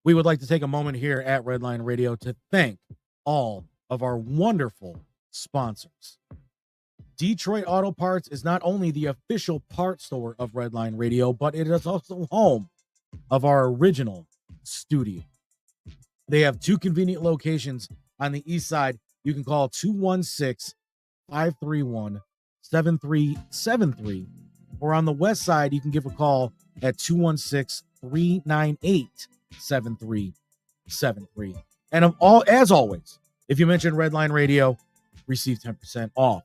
We would like to take a moment here at Redline Radio to thank all of our wonderful sponsors. Detroit Auto Parts is not only the official part store of Redline Radio, but it is also home of our original studio. They have two convenient locations on the east side. You can call 216-531-7373. Or on the west side, you can give a call at 216-398-7373. And as always, if you mention Redline Radio, receive 10% off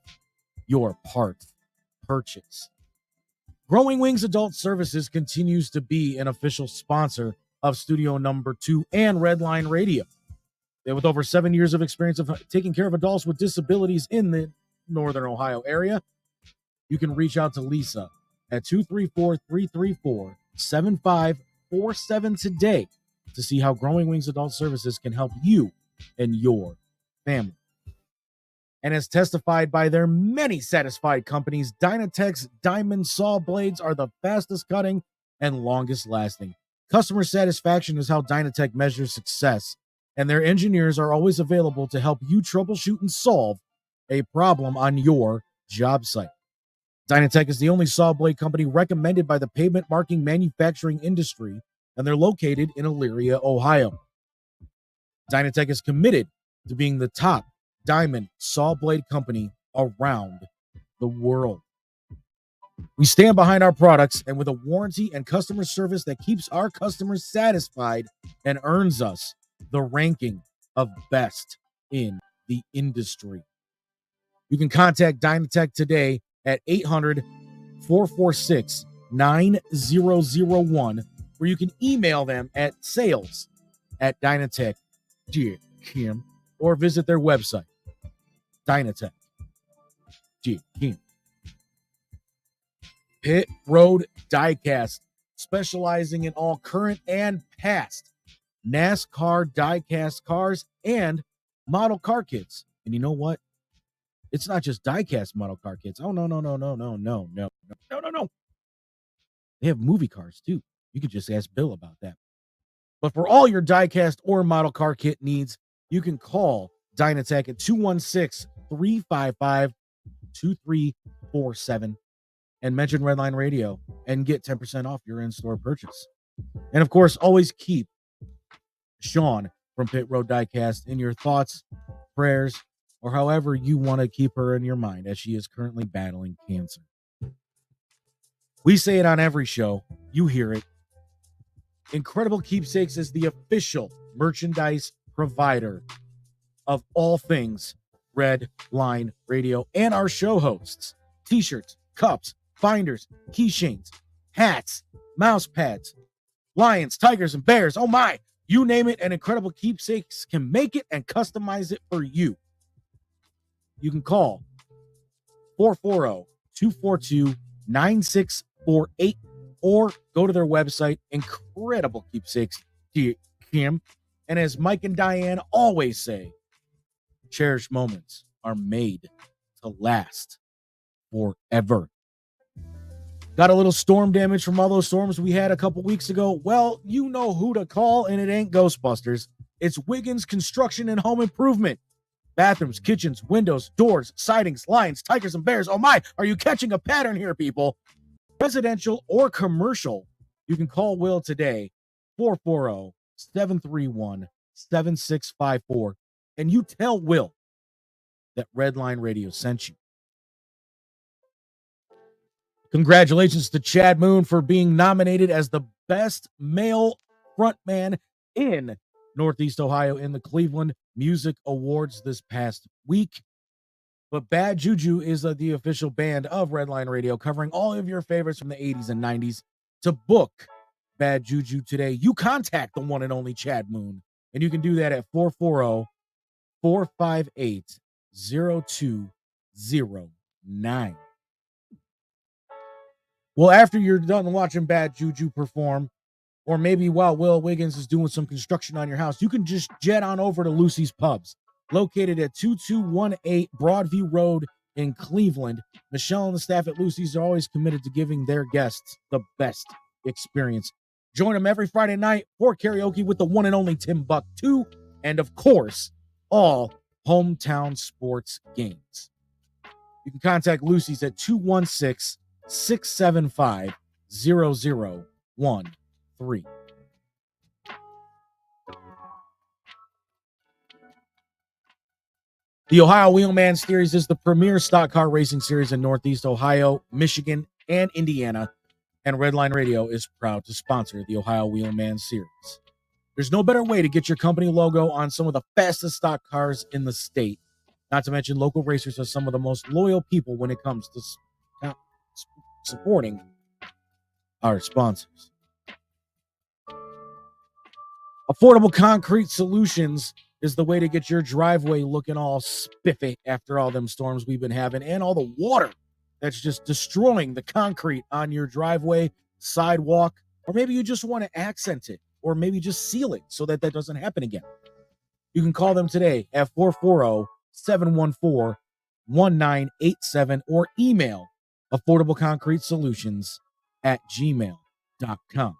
your part purchase. Growing Wings Adult Services continues to be an official sponsor of Studio Number 2 and Redline Radio. With over 7 years of experience of taking care of adults with disabilities in the Northern Ohio area, you can reach out to Lisa at 234-334-7547 today to see how Growing Wings Adult Services can help you and your family. And as testified by their many satisfied companies, Dynatech's diamond saw blades are the fastest cutting and longest lasting. Customer satisfaction is how Dynatech measures success, and their engineers are always available to help you troubleshoot and solve a problem on your job site. Dynatech is the only saw blade company recommended by the pavement marking manufacturing industry, and they're located in Elyria, Ohio. Dynatech is committed to being the top diamond saw blade company around the world. We stand behind our products, and with a warranty and customer service that keeps our customers satisfied and earns us the ranking of best in the industry. You can contact Dynatech today at 800-446-9001, or you can email them at sales@dynatech.com or visit their website, Dynatech.com. Pit Road Diecast, specializing in all current and past NASCAR diecast cars and model car kits. And you know what? It's not just diecast model car kits. Oh, no. They have movie cars, too. You could just ask Bill about that. But for all your diecast or model car kit needs, you can call Dynatech at 216-355-2347 and mention Redline Radio and get 10% off your in-store purchase. And, of course, always keep Sean from Pit Road Diecast in your thoughts, prayers, or however you want to keep her in your mind, as she is currently battling cancer. We say it on every show. You hear it. Incredible Keepsakes is the official merchandise provider of all things Red Line Radio and our show hosts. T-shirts, cups, binders, keychains, hats, mouse pads, lions, tigers, and bears. Oh my, you name it, and Incredible Keepsakes can make it and customize it for you. You can call 440-242-9648 or go to their website, Incredible Keepsakes. And as Mike and Diane always say, cherished moments are made to last forever. Got a little storm damage from all those storms we had a couple weeks ago? Well, you know who to call, and it ain't Ghostbusters. It's Wiggins Construction and Home Improvement. Bathrooms, kitchens, windows, doors, sidings, lions, tigers, and bears. Oh my, are you catching a pattern here, people? Residential or commercial, you can call Will today, 440-731-7654, and you tell Will that Redline Radio sent you. Congratulations to Chad Moon for being nominated as the best male frontman in Northeast Ohio in the Cleveland Music Awards this past week. But Bad Juju is the official band of Redline Radio, covering all of your favorites from the 80s and 90s. To book Bad Juju today, you contact the one and only Chad Moon, and you can do that at 440-458-0209. Well, after you're done watching Bad Juju perform, or maybe while Will Wiggins is doing some construction on your house, you can just jet on over to Lucy's Pubs, located at 2218 Broadview Road in Cleveland. Michelle and the staff at Lucy's are always committed to giving their guests the best experience. Join them every Friday night for karaoke with the one and only Tim Buck 2, and of course, all hometown sports games. You can contact Lucy's at 216 675 0013. The Ohio Wheelman Series is the premier stock car racing series in Northeast Ohio, Michigan, and Indiana, and Redline Radio is proud to sponsor the Ohio Wheelman Series. There's no better way to get your company logo on some of the fastest stock cars in the state. Not to mention, local racers are some of the most loyal people when it comes to supporting our sponsors. Affordable Concrete Solutions is the way to get your driveway looking all spiffy after all them storms we've been having and all the water that's just destroying the concrete on your driveway, sidewalk, or maybe you just want to accent it or maybe just seal it so that doesn't happen again. You can call them today at 440-714-1987 or email affordableconcretesolutions@gmail.com.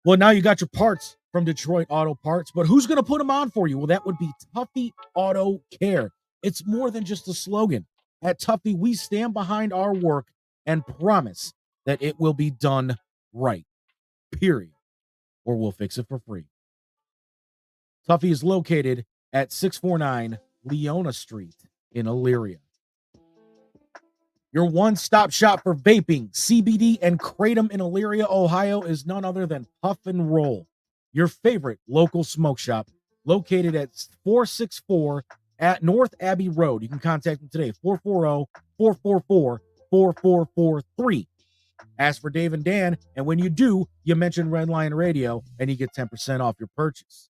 Well, now you got your parts from Detroit Auto Parts, but who's going to put them on for you? Well, that would be Tuffy Auto Care. It's more than just a slogan. At Tuffy, we stand behind our work and promise that it will be done right, period, or we'll fix it for free. Tuffy is located at 649 Leona Street in Elyria. Your one-stop shop for vaping, CBD, and kratom in Elyria, Ohio is none other than Puff and Roll, your favorite local smoke shop located at 464 at North Abbey Road. You can contact them today, 440-444-4443. Ask for Dave and Dan, and when you do, you mention Redline Radio, and you get 10% off your purchase.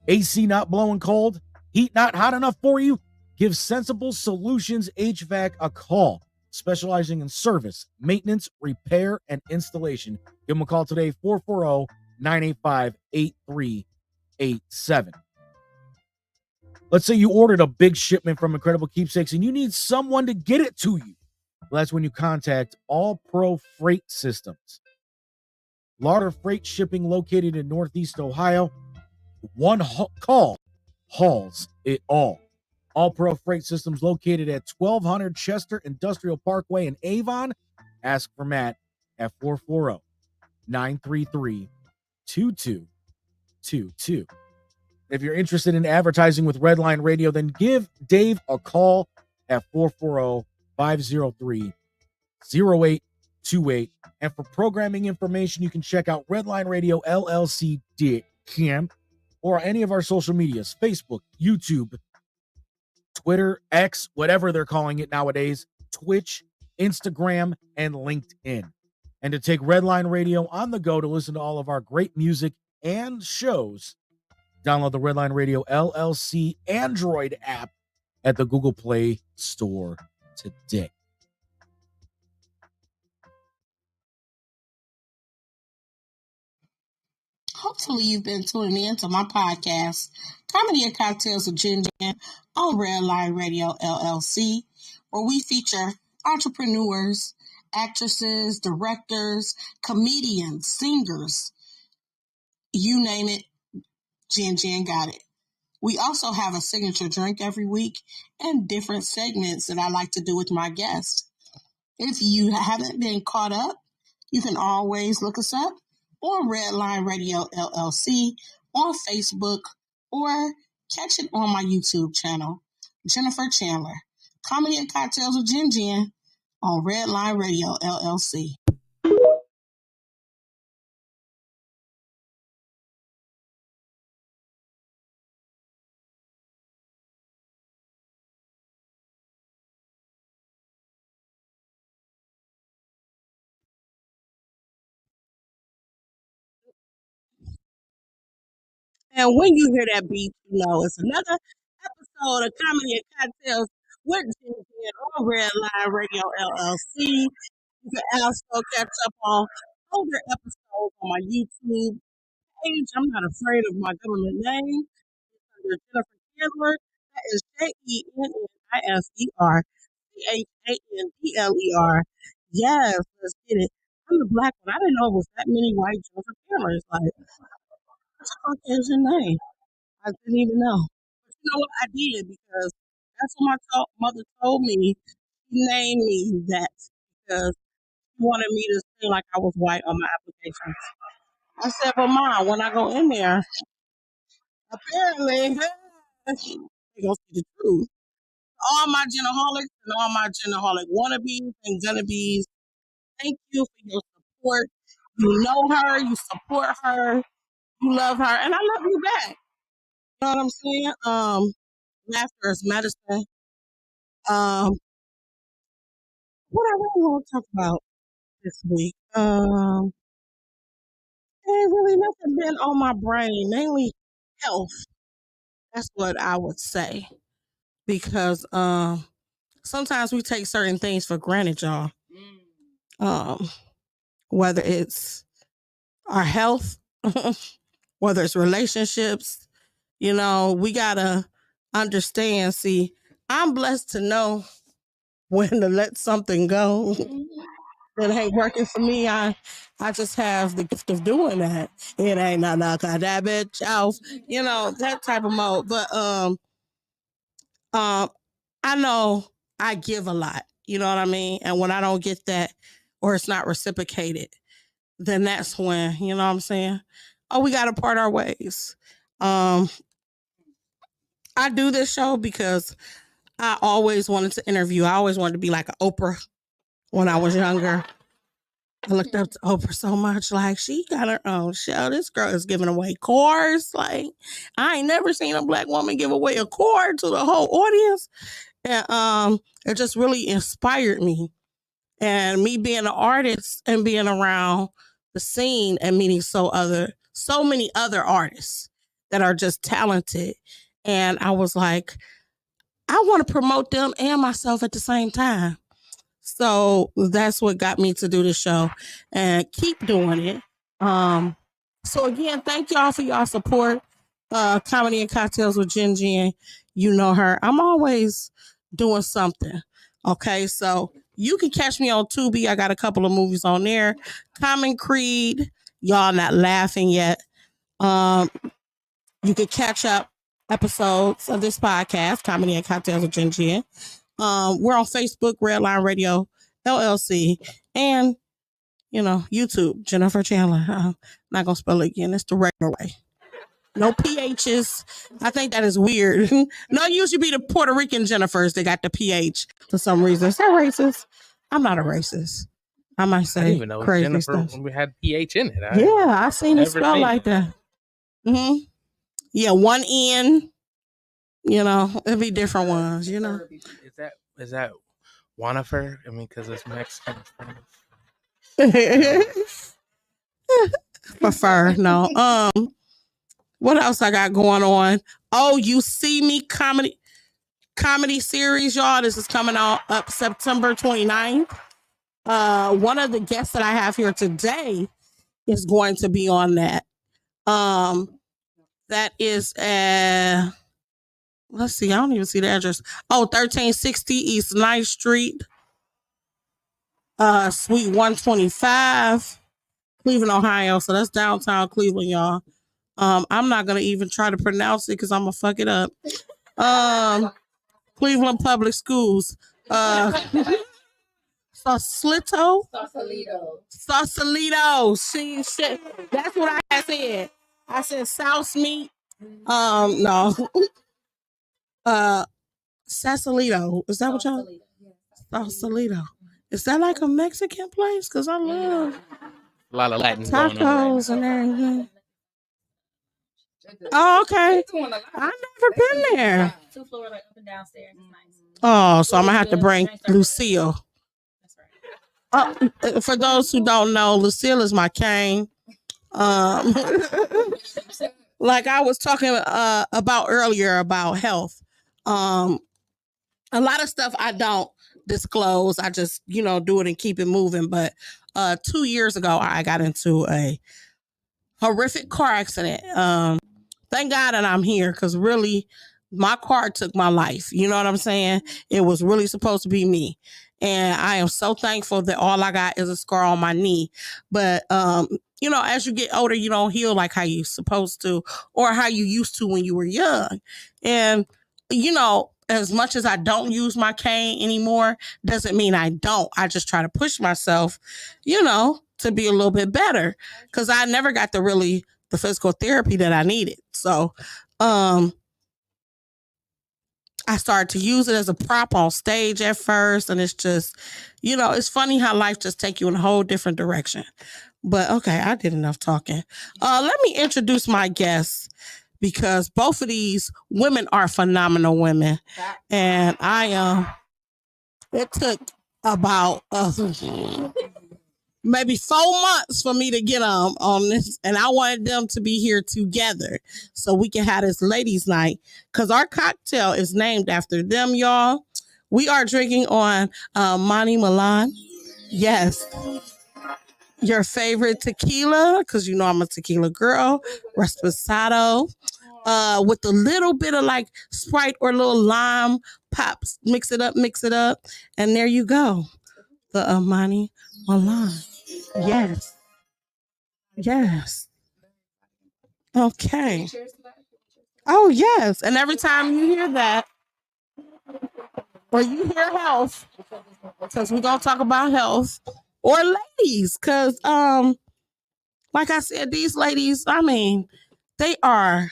AC not blowing cold? Heat not hot enough for you? Give Sensible Solutions HVAC a call, specializing in service, maintenance, repair, and installation. Give them a call today, 440-985-8387. Let's say you ordered a big shipment from Incredible Keepsakes and you need someone to get it to you. Well, that's when you contact All Pro Freight Systems. Larder Freight Shipping located in Northeast Ohio. One call hauls it all. All Pro Freight Systems located at 1200 Chester Industrial Parkway in Avon. Ask for Matt at 440-933-2222. If you're interested in advertising with Redline Radio, then give Dave a call at 440-503-0828. And for programming information, you can check out Redline Radio LLC.com or any of our social medias, Facebook, YouTube, Twitter, X, whatever they're calling it nowadays, Twitch, Instagram, and LinkedIn. And to take Redline Radio on the go to listen to all of our great music and shows, download the Redline Radio LLC Android app at the Google Play Store today. Hopefully, you've been tuning in to my podcast, Comedy and Cocktails with Jen Jen, on Redline Radio LLC, where we feature entrepreneurs, actresses, directors, comedians, singers, you name it, Jen Jen got it. We also have a signature drink every week and different segments that I like to do with my guests. If you haven't been caught up, you can always look us up on Redline Radio LLC on Facebook or catch it on my YouTube channel, Jennifer Chandler, Comedy and Cocktails with Jen Jen on Redline Radio LLC. And when you hear that beat, you know it's another episode of Comedy and Cocktails with Jen Jen on Redline Radio LLC. You can also catch up on older episodes on my YouTube page. I'm not afraid of my government name. It's under Jennifer Chandler. That is JENNIFER CHANDLER. Yes, let's get it. I'm the black one. I didn't know it was that many white Joseph Camerons. Like, what the fuck is your name? I didn't even know. But you know what? I did because that's what my mother told me. She named me that because she wanted me to seem like I was white on my application. I said, but Mom, when I go in there, apparently, they gonna see the truth. All my genaholics and all my genaholic wannabes and gonna-bees, thank you for your support. You know her, you support her, you love her, and I love you back. You know what I'm saying? Laughter is medicine. Um, what I really want to talk about this week? Ain't really nothing been on my brain, mainly health. That's what I would say because sometimes we take certain things for granted, y'all. Um, whether it's our health, whether it's relationships, we gotta understand. See, I'm blessed to know when to let something go that ain't working for me. I just have the gift of doing that. It ain't nothing I cut that bitch off, that type of mode. But um, I know I give a lot. You know what I mean? And when I don't get that or it's not reciprocated, then that's when, you know what I'm saying? Oh, we got to part our ways. I do this show because I always wanted to interview. I always wanted to be like an Oprah when I was younger. I looked up to Oprah so much. Like, she got her own show. This girl is giving away cars. Like, I ain't never seen a black woman give away a car to the whole audience. And it just really inspired me. And me being an artist and being around the scene and meeting so many other artists that are just talented. And I was like, I want to promote them and myself at the same time. So that's what got me to do the show and keep doing it. So again, thank y'all for y'all support. Comedy and Cocktails with Jen Jen. You know her. I'm always doing something. Okay, so you can catch me on Tubi. I got a couple of movies on there. Common Creed. Y'all not laughing yet. You can catch up episodes of this podcast, Comedy and Cocktails with Jen Jen. We're on Facebook, Redline Radio, LLC, and, YouTube, Jennifer Chandler. I'm not going to spell it again. It's the regular way. No PHs. I think that is weird. No, it usually be the Puerto Rican Jennifers that got the PH for some reason. Is that racist? I'm not a racist. I might say I didn't even know crazy Jennifer stuff. when we had PH in it. I seen it spelled like that. Mm-hmm. Yeah, one N. It'd be different ones, Is that Wanifer? I mean, because it's Mexican. Prefer no. What else I got going on? Oh, You See Me comedy series, y'all. This is coming out up September 29th. One of the guests that I have here today is going to be on that. That is let's see, I don't even see the address. 1360 East 9th Street, Suite 125, Cleveland, Ohio. So that's downtown Cleveland, y'all. I'm not gonna even try to pronounce it because I'm gonna fuck it up. Cleveland Public Schools. Sausalito. See, shit. That's what I said. I said South Meat. No. Sausalito. Is that what y'all? Sausalito. Is that like a Mexican place? Because I love A lot of Latin tacos and everything. Oh, okay. I've never been there. 2 floors, like up and downstairs. It's nice. Oh, so I'm gonna have to bring Lucille. That's right. For those who don't know, Lucille is my cane. Like I was talking about earlier about health. A lot of stuff I don't disclose. I just, do it and keep it moving. But 2 years ago, I got into a horrific car accident. Thank God that I'm here because really, my car took my life. You know what I'm saying? It was really supposed to be me. And I am so thankful that all I got is a scar on my knee. But you know, as you get older, you don't heal like how you supposed to or how you used to when you were young. And you know, as much as I don't use my cane anymore, doesn't mean I don't. I just try to push myself, you know, to be a little bit better. Cause I never got the physical therapy that I needed. So I started to use it as a prop on stage at first. And it's just, you know, it's funny how life just take you in a whole different direction. But okay, I did enough talking. Let me introduce my guests because both of these women are phenomenal women. And it took about maybe 4 months for me to get them on this. And I wanted them to be here together so we can have this ladies' night because our cocktail is named after them, y'all. We are drinking on Malan. Yes. Your favorite tequila, because you know I'm a tequila girl, Reposado, with a little bit of like Sprite or a little lime pops. Mix it up. And there you go. The Malan. Yes. Yes. Okay. Oh, yes. And every time you hear that, or you hear health, because we're going to talk about health, or ladies, because, like I said, these ladies, I mean, they are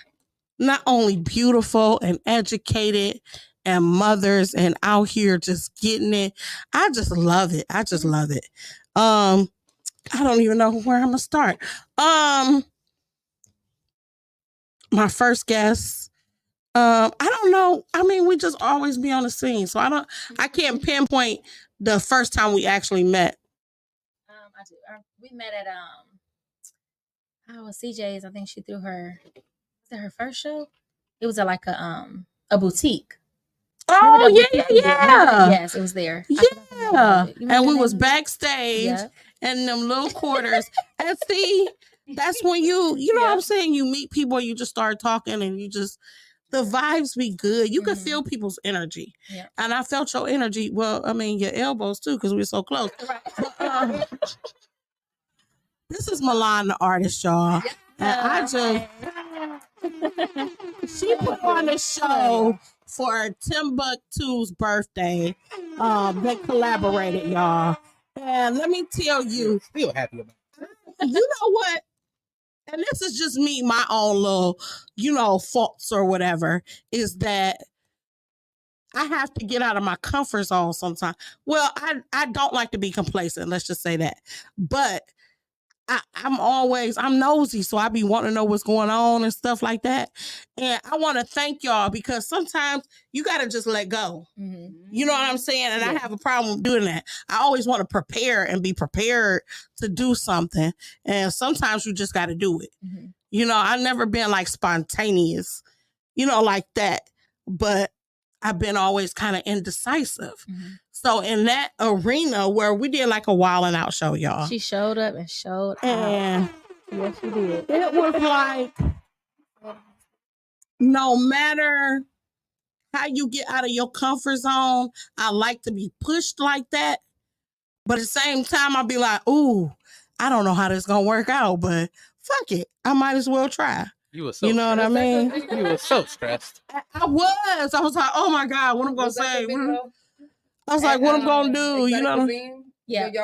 not only beautiful and educated and mothers and out here just getting it. I just love it. I don't even know where I'm gonna start. My first guest. I don't know. I mean, we just always be on the scene, so I can't pinpoint the first time we actually met. I do. We met at CJ's. I think she threw her. Was it her first show? It was at like a boutique. Oh yeah. Yes, it was there. Yeah, and we was backstage in them little quarters. And see, that's when you know what I'm saying. You meet people, you just start talking, and you just the vibes be good. You can feel people's energy, and I felt your energy. Well, I mean your elbows too, because we were so close. But, this is Malan, the artist, y'all. And she put on a show for Timbuktu's birthday. They collaborated, y'all. And let me tell you, Still happy about it. You know what? And this is just me, my own little, you know, faults or whatever, is that I have to get out of my comfort zone sometimes. Well, I don't like to be complacent, let's just say that. But I'm nosy, so I be wanting to know what's going on and stuff like that. And I want to thank y'all because sometimes you got to just let go. Mm-hmm. You know what I'm saying? And I have a problem doing that. I always want to prepare and be prepared to do something. And sometimes you just got to do it. Mm-hmm. You know, I've never been like spontaneous, you know, like that. But I've been always kind of indecisive. Mm-hmm. So in that arena where we did like a Wild 'N Out show, y'all. She showed up and showed out. Yes, she did. It was like, no matter how you get out of your comfort zone, I like to be pushed like that. But at the same time, I'll be like, ooh, I don't know how this is going to work out, but fuck it. I might as well try. You were so you know stressed. What I mean? You were so stressed. I was like, oh my God, what I'm going to say? I was like, what I'm going to do? You know? Yeah. That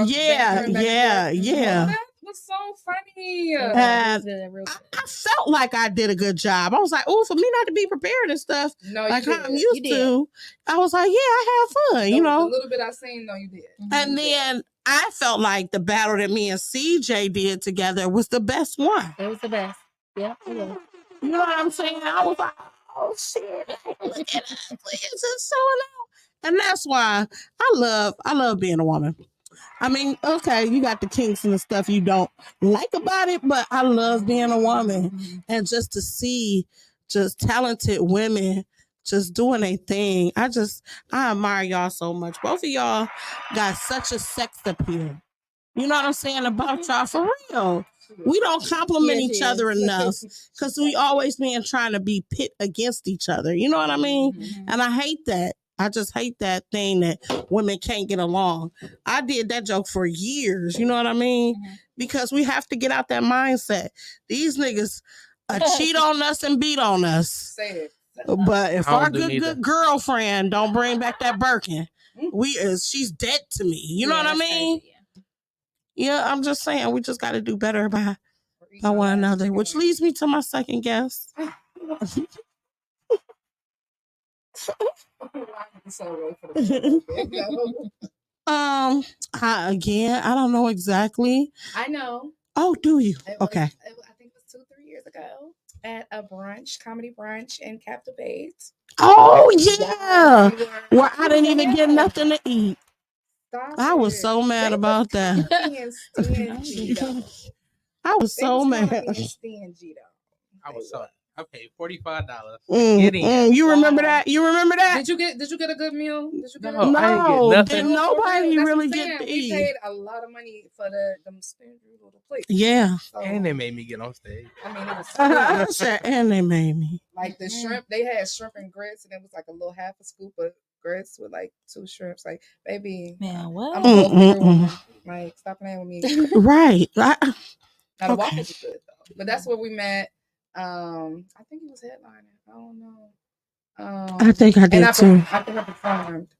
was so funny. And I felt like I did a good job. I was like, oh, for me not to be prepared and stuff, like how I'm used to, I was like, yeah, I have fun, you know? The little bit I seen, no, you did. And then I felt like the battle that me and CJ did together was the best one. It was the best. Yeah, it was. You know what I'm saying? I was like, oh, shit. Look at us. It's just showing out. And that's why I love being a woman. I mean, okay, you got the kinks and the stuff you don't like about it, but I love being a woman. Mm-hmm. And just to see just talented women just doing a thing. I admire y'all so much. Both of y'all got such a sex appeal. You know what I'm saying about y'all for real. We don't compliment Yes, each yes. other enough because we always being trying to be pit against each other. You know what I mean? Mhm. And I hate that. I just hate that thing that women can't get along. I did that joke for years. You know what I mean? Mhm. Because we have to get out that mindset. These niggas cheat on us and beat on us. Say it. But if I don't our do neither. good girlfriend don't bring back that Birkin, she's dead to me. You know Yeah, what I that's mean? crazy, yeah. Yeah, I'm just saying we just got to do better by Or eat my one last another, chicken which wing. leads me to my second guest. So ready for the I don't know exactly. I know. Oh, do you? It was, Okay. I think it was 2-3 years ago at a brunch, comedy brunch in Captivate. Oh yeah. We were- Where I didn't even get nothing to eat. Stop I was it. so mad They about was that. kinda being stingy, though. I was They so was kinda mad. being stingy, though. I was so I paid $45. Mm, Get in. you remember Wow. that? You remember that? Did you get a good meal? Did you get No, a I ain't get No, nothing. did No, for nobody real. That's really what I'm get to saying. We eat? paid a lot of money for them stingy little plates. Yeah. So, And they made me get on stage. I mean, it was I sweet. said, and they made me. Like the shrimp, they had shrimp and grits, and it was like a little half a scoop of grits with like 2 shrimps. Like, baby, Man, what? I'm a gold digger Mm-mm-mm. woman. Like, stop playing with me. Right. Now the Okay. waffles was good though, but that's where we met. I think he was headlining. I don't know. I think I did and too. I think I performed.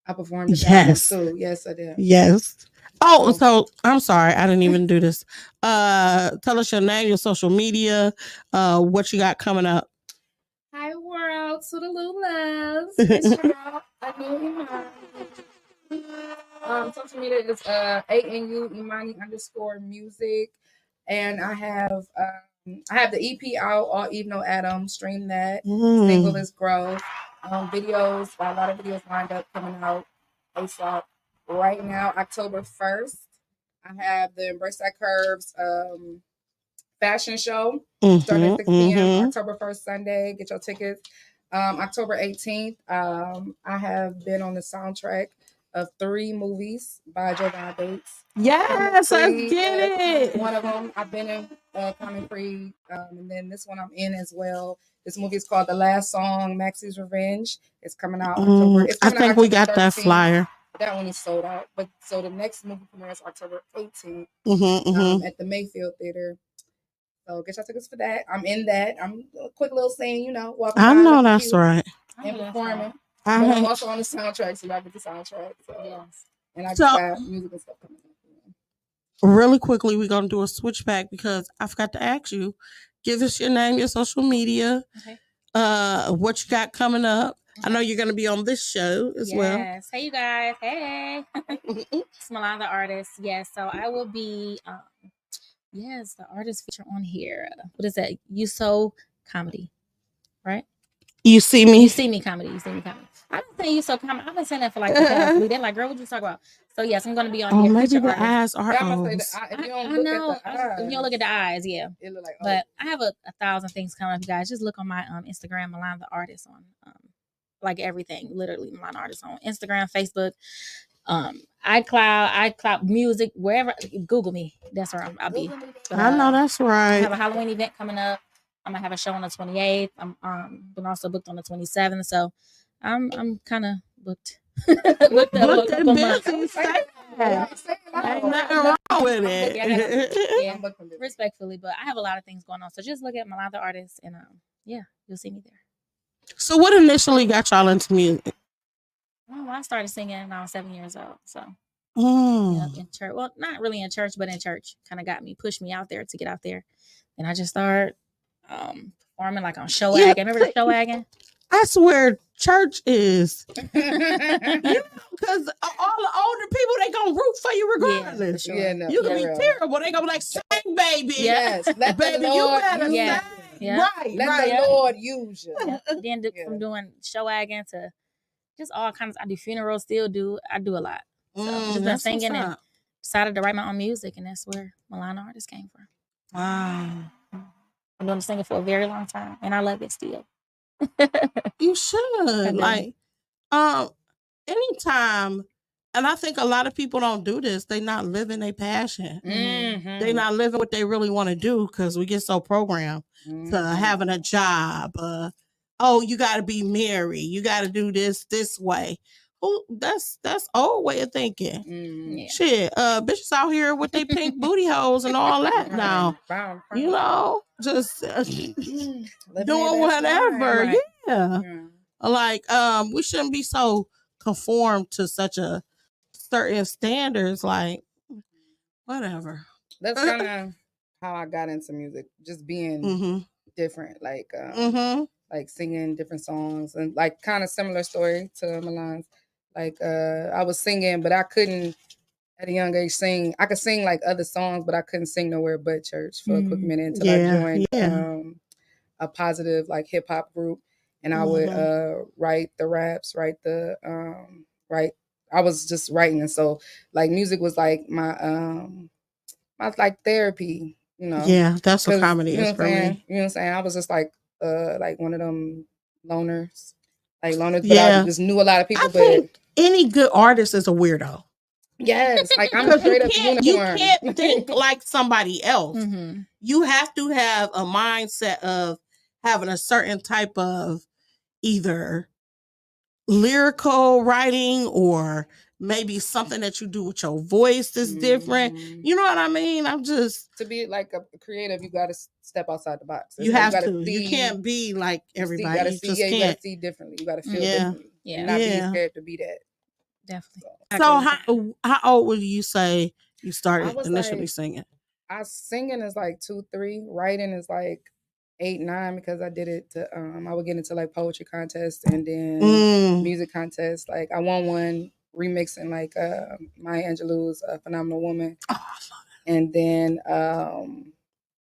I performed at Yes. that one too. Yes, I did. Yes. Oh, So- so I'm sorry, I didn't even do this. Tell us your name, your social media, what you got coming up. Hi world, to the Lulas. It's your girl, Anuimani. Social media is ANU_Imani_music, and I have the EP out, All Eve No Adam. Stream that. Single is Growth. Videos, got a lot of videos lined up coming out ASAP. Right now, October 1st, I have the Embrace That Curves fashion show starting at 6 p.m. October 1st, Sunday. Get your tickets. October 18th, I have been on the soundtrack of 3 movies by Jovan Bates. Yes, let's Free, get it. One of them I've been in Common Free, and then this one I'm in as well. This movie is called The Last Song, Maxie's Revenge. It's coming out October. It's I coming out think we October got that 13th. flyer. That one is sold out. But so the next movie premieres October 18th at the Mayfield Theater. So get your tickets for that. I'm in that. I'm a quick little scene, walking I by know looking that's cute right. and performing. I But I'm hate- also on the soundtrack, so y'all get the soundtrack. So, Yes. and I just So- got music and stuff coming up. Really quickly, we're gonna do a switchback because I forgot to ask you. Give us your name, your social media, Okay. what you got coming up. I know you're gonna be on this show as well. Yes. Hey, you guys. Hey. It's Malan, the artist. Yes. So I will be, the artist feature on here. What is that? You So Comedy, right? You see me? You see me comedy. You see me comedy. I've been saying You So Comedy. I've been saying that for like the past week. They're like, girl, what you talk about? So yes, I'm going to be on Oh, here. maybe feature the artist. eyes are Yeah, I'm gonna O's. say that if you I don't look know. at the eyes, If you don't look at the eyes, yeah. it look like. But I have a 1,000 things coming up, you guys. Just look on my Instagram, Malan the Artist, on like everything, literally Malan Artist on Instagram, Facebook, iCloud Music, wherever. Google me. That's where I'll be. But, I know that's I right. have a Halloween event coming up. I'm gonna have a show on the 28th. I'm been also booked on the 27th, so I'm kind of booked. booked Booked a and couple months. busy. Ain't nothing Yeah. wrong with it. Yeah, respectfully, but I have a lot of things going on. So just look at Malan the Artist, and you'll see me there. So, what initially got y'all into music? Oh, I started singing when I was 7 years old. So in church, well, not really in church, but in church, kind of pushed me out there to get out there. And I just started performing like on show wagon. Remember the show wagon? I swear, church is Yeah, because all the older people they gonna root for you regardless. sure. Yeah, no, You can for be real. terrible. They gonna be like, sing, baby. Yes, let Baby, the you Lord better use Yeah. sing. Yeah. Right, Let right. the Lord use you. Yeah. Then from doing show wagon to just all kinds. I do funerals, still do. I do a lot. So I've just been That's singing what's and up. decided to write my own music, and that's where Malan the Artist came from. Wow. I've been singing for a very long time, and I love it still. You should. do. Like, anytime And I think a lot of people don't do this. They not living their passion. Mm-hmm. They not living what they really want to do because we get so programmed to having a job. Oh, you got to be married. You got to do this way. That's old way of thinking. Yeah. Shit, bitches out here with they pink booty holes and all that now. You know, just doing whatever. Right. Yeah. Like, we shouldn't be so conformed to such a certain standards. Like, whatever. That's kind of how I got into music, just being different, like like singing different songs, and like kind of similar story to Malan's. Like I was singing, but I couldn't at a young age sing. I could sing like other songs, but I couldn't sing nowhere but church for a quick minute until I joined a positive like hip hop group, and I would write the raps, write I was just writing, and so like music was like my like therapy, you know. Yeah, that's what comedy you know is what for I'm saying? me. You know what I'm saying? I was just like one of them loners. Like loners, but I just knew a lot of people. But any good artist is a weirdo. Yes, like I'm a straight up unicorn. You can't think like somebody else. You have to have a mindset of having a certain type of either lyrical writing or maybe something that you do with your voice is different. You know what I mean? I'm just to be like a creative, you got to step outside the box. You have to. You can't be like everybody. You got to see differently. You got to feel differently. Yeah, not be scared to be that. Definitely. So how old would you say you started initially singing? Singing is like 2, 3. Writing is like 8, 9 because I did it to I would get into like poetry contests and then music contests. Like I won one remixing like Maya Angelou's Phenomenal Woman. Oh, I love it. And then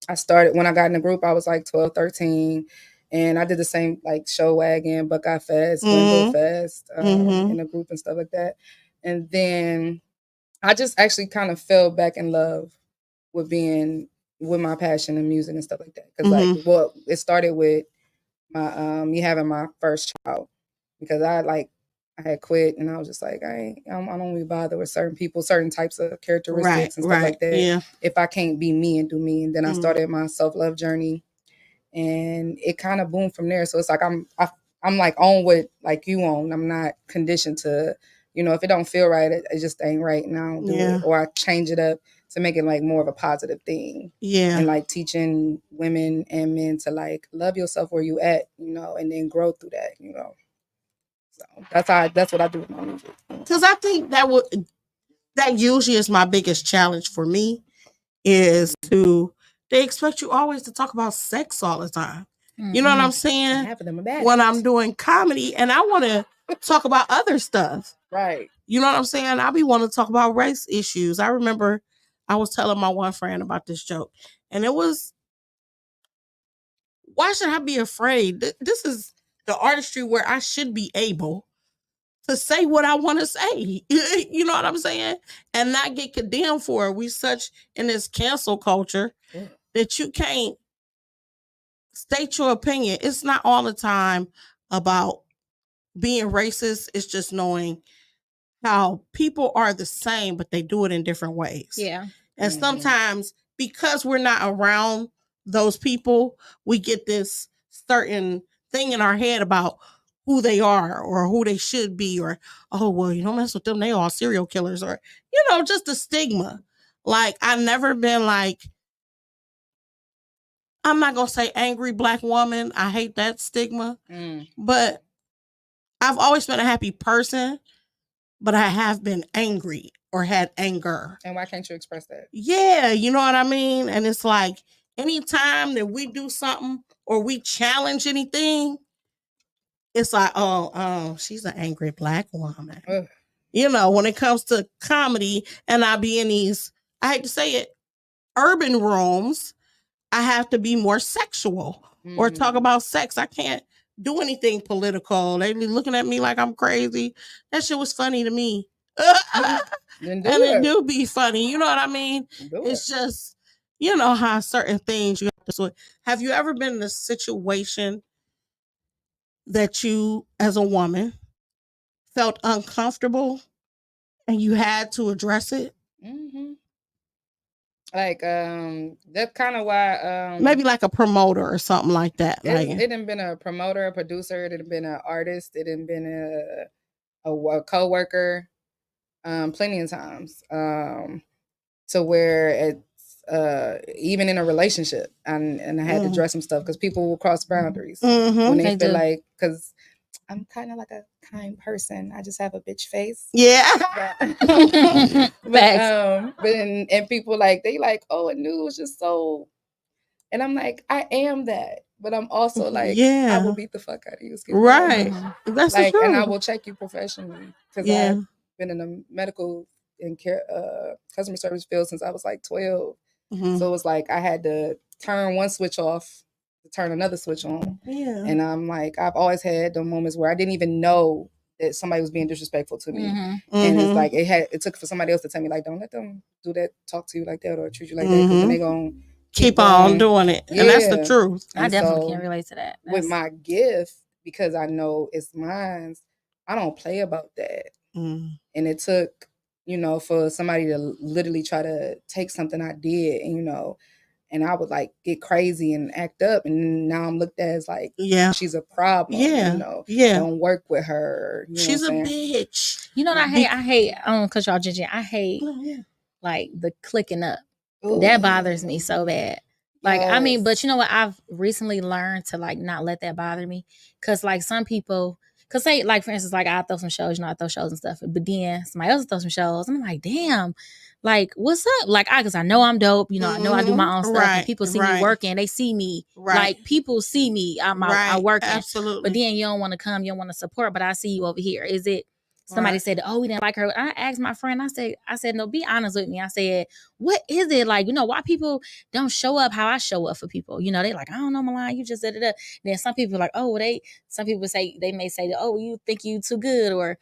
I started when I got in the group, I was like 12, 13. And I did the same like Show Wagon, Buckeye Fest, Glenville Fest in a group and stuff like that. And then I just actually kind of fell back in love with being with my passion in music and stuff like that. Because like, well, it started with my me having my first child because I had quit and I was just like I don't really bother with certain people, certain types of characteristics and stuff like that. Yeah. If I can't be me and do me, and then I started my self-love journey, and it kind of boomed from there. So it's like I'm like on what like you on. I'm not conditioned to, you know, if it don't feel right, it just ain't right, and I don't do it, or I change it up to make it like more of a positive thing. Yeah. And like teaching women and men to like love yourself where you at, you know, and then grow through that, you know. So that's what I do with my music. Because I think that usually is my biggest challenge for me is they expect you always to talk about sex all the time. You know what I'm saying? When I'm doing comedy and I want to talk about other stuff. Right. You know what I'm saying? I be wanting to talk about race issues. I remember I was telling my one friend about this joke, and it was, why should I be afraid? This is the artistry where I should be able to say what I want to say. You know what I'm saying? And not get condemned for it. We such in this cancel culture that you can't state your opinion. It's not all the time about being racist. It's just knowing how people are the same, but they do it in different ways. Yeah. And sometimes because we're not around those people, we get this certain thing in our head about who they are or who they should be, or, oh, well, you don't mess with them, they all serial killers, or, you know, just the stigma. Like, I've never been like, I'm not going to say angry Black woman. I hate that stigma. But I've always been a happy person, but I have been angry or had anger. And why can't you express that? Yeah, you know what I mean? And it's like, anytime that we do something or we challenge anything, it's like, oh, she's an angry Black woman. You know, when it comes to comedy, and I be in these, I hate to say it, urban rooms, I have to be more sexual or talk about sex. I can't do anything political. They be looking at me like I'm crazy. That shit was funny to me. It do be funny. You know what I mean? It's just, you know how certain things you have to sort. Have you ever been in a situation that you, as a woman, felt uncomfortable And you had to address it? Mm-hmm. Like, that's kind of why. Maybe like a promoter or something like that. It done been a promoter, a producer. It done been an artist. It done been a co-worker. Plenty of times. To where it's even in a relationship, and I had to address some stuff because people will cross boundaries when they feel like, because I'm kind of like a kind person. I just have a bitch face. Yeah. but and people like, they like, oh, Anu was just so, and I'm like, I am that, but I'm also like, I will beat the fuck out of you. Right. That's like, true. and I will check you professionally because I've been in the medical and care customer service field since I was like 12. So it was like I had to turn one switch off to turn another switch on. Yeah. And I'm like, I've always had the moments where I didn't even know that somebody was being disrespectful to me. And it's like it took for somebody else to tell me, like, don't let them do that, talk to you like that or treat you like that, because then they're gonna keep on doing it. And that's the truth. I definitely can relate to that. With my gift, because I know it's mine, I don't play about that. And it took, for somebody to literally try to take something I did, and I would like get crazy and act up, and now I'm looked at as like, she's a problem. Don't work with her. She's a bitch. You know what I hate? I hate. I don't cut y'all judging. I hate like the clicking up. Ooh, that bothers me so bad. Like, I mean, but you know what? I've recently learned to like not let that bother me, because like some people. Cause say, like, for instance, like I throw some shows, I throw shows and stuff, but then somebody else throw some shows, and I'm like, damn, like, what's up? Like, cause I know I'm dope, I know I do my own stuff, and people see me working, they see me, like, people see me, I working, absolutely. But then you don't want to come, you don't want to support, but I see you over here. Is it? Somebody said, oh, we didn't like her. I asked my friend, I said, no, be honest with me. I said, what is it? Like, why people don't show up how I show up for people? They like, I don't know, Malan, you just did it. Then some people are like, oh, some people say, they may say, oh, you think you too good, or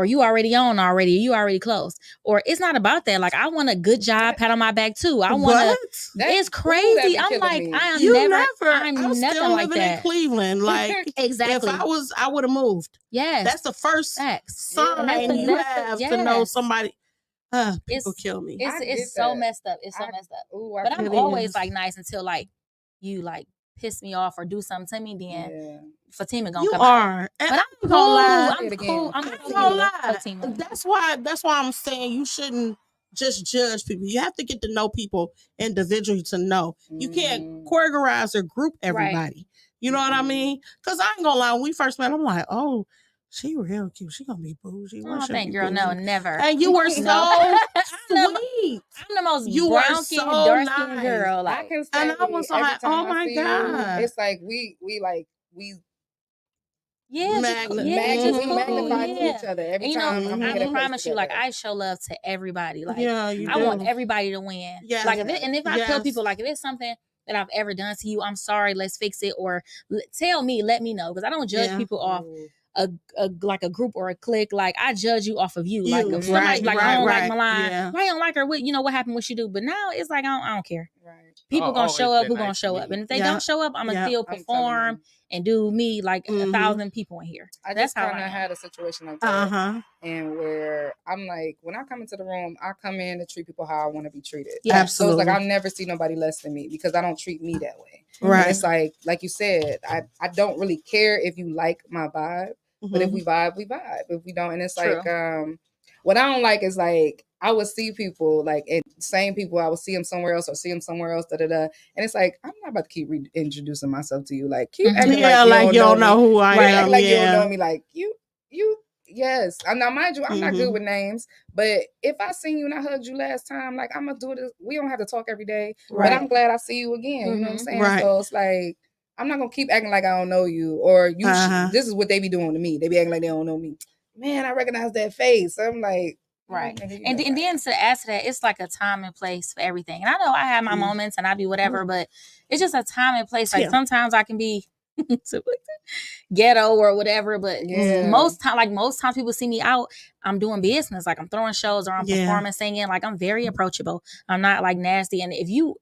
you already on already, you already close. Or it's not about that. Like, I want a good job, pat on my back too. I want to, it's crazy. I'm like, I'm never like that. In Cleveland. Like, exactly. If I would have moved. Yes. That's the first sign you have to know somebody. People kill me. It's so messed up. It's so messed up. But I'm always like nice until like you like piss me off or do something to me, then Fatima gonna come out. But I'm cool. I'm cool. I'm not gonna lie. That's why I'm saying you shouldn't just judge people. You have to get to know people individually to know. You can't choreograph or group everybody. Right. You know what I mean? Because I ain't gonna lie, when we first met, I'm like, oh, she real cute. She gonna be bougie. Oh, thank girl. No, never. And you were so sweet. I'm the most brown skin, dark skin girl. Like, I can say, and I was like, oh my God. It's like we magnify each other every time. I promise you, like, I show love to everybody. Like, I want everybody to win. Yes. Like, if I tell people, like, if it's something that I've ever done to you, I'm sorry, let's fix it, or tell me, let me know, because I don't judge people off like a group or a clique. Like, I judge you off of you. Like, if somebody's like, I don't like Malan, why you don't like her? What happened? What she do? But now it's like, I don't care. Right. People gonna show up. Who gonna show up? And if they don't show up, I'm gonna still perform and do me like 1,000 people in here. That's how I had a situation like that, and where I'm like, when I come into the room, I come in to treat people how I want to be treated. Yeah, absolutely. So it's like I'll never see nobody less than me, because I don't treat me that way. Right. And it's like you said, I don't really care if you like my vibe. But if we vibe, we vibe. If we don't, and it's like, what I don't like is like, I would see people like, and same people, I would see them somewhere else or see them somewhere else, and it's like, I'm not about to keep reintroducing myself to you. Like, keep acting like you don't know who I am. Like you don't know me. Like you. Yes. Now, mind you, I'm not good with names, but if I seen you and I hugged you last time, like, I'm gonna do this. We don't have to talk every day, but I'm glad I see you again. You know what I'm saying? Right. So it's like, I'm not gonna keep acting like I don't know you, or you. This is what they be doing to me. They be acting like they don't know me. Man, I recognize that face. I'm like, right. And then to add to that, it's like a time and place for everything. And I know I have my moments and I be whatever, but it's just a time and place. Like sometimes I can be ghetto or whatever, but most times people see me out, I'm doing business. Like, I'm throwing shows or I'm performing, singing. Like, I'm very approachable. I'm not like nasty. And if you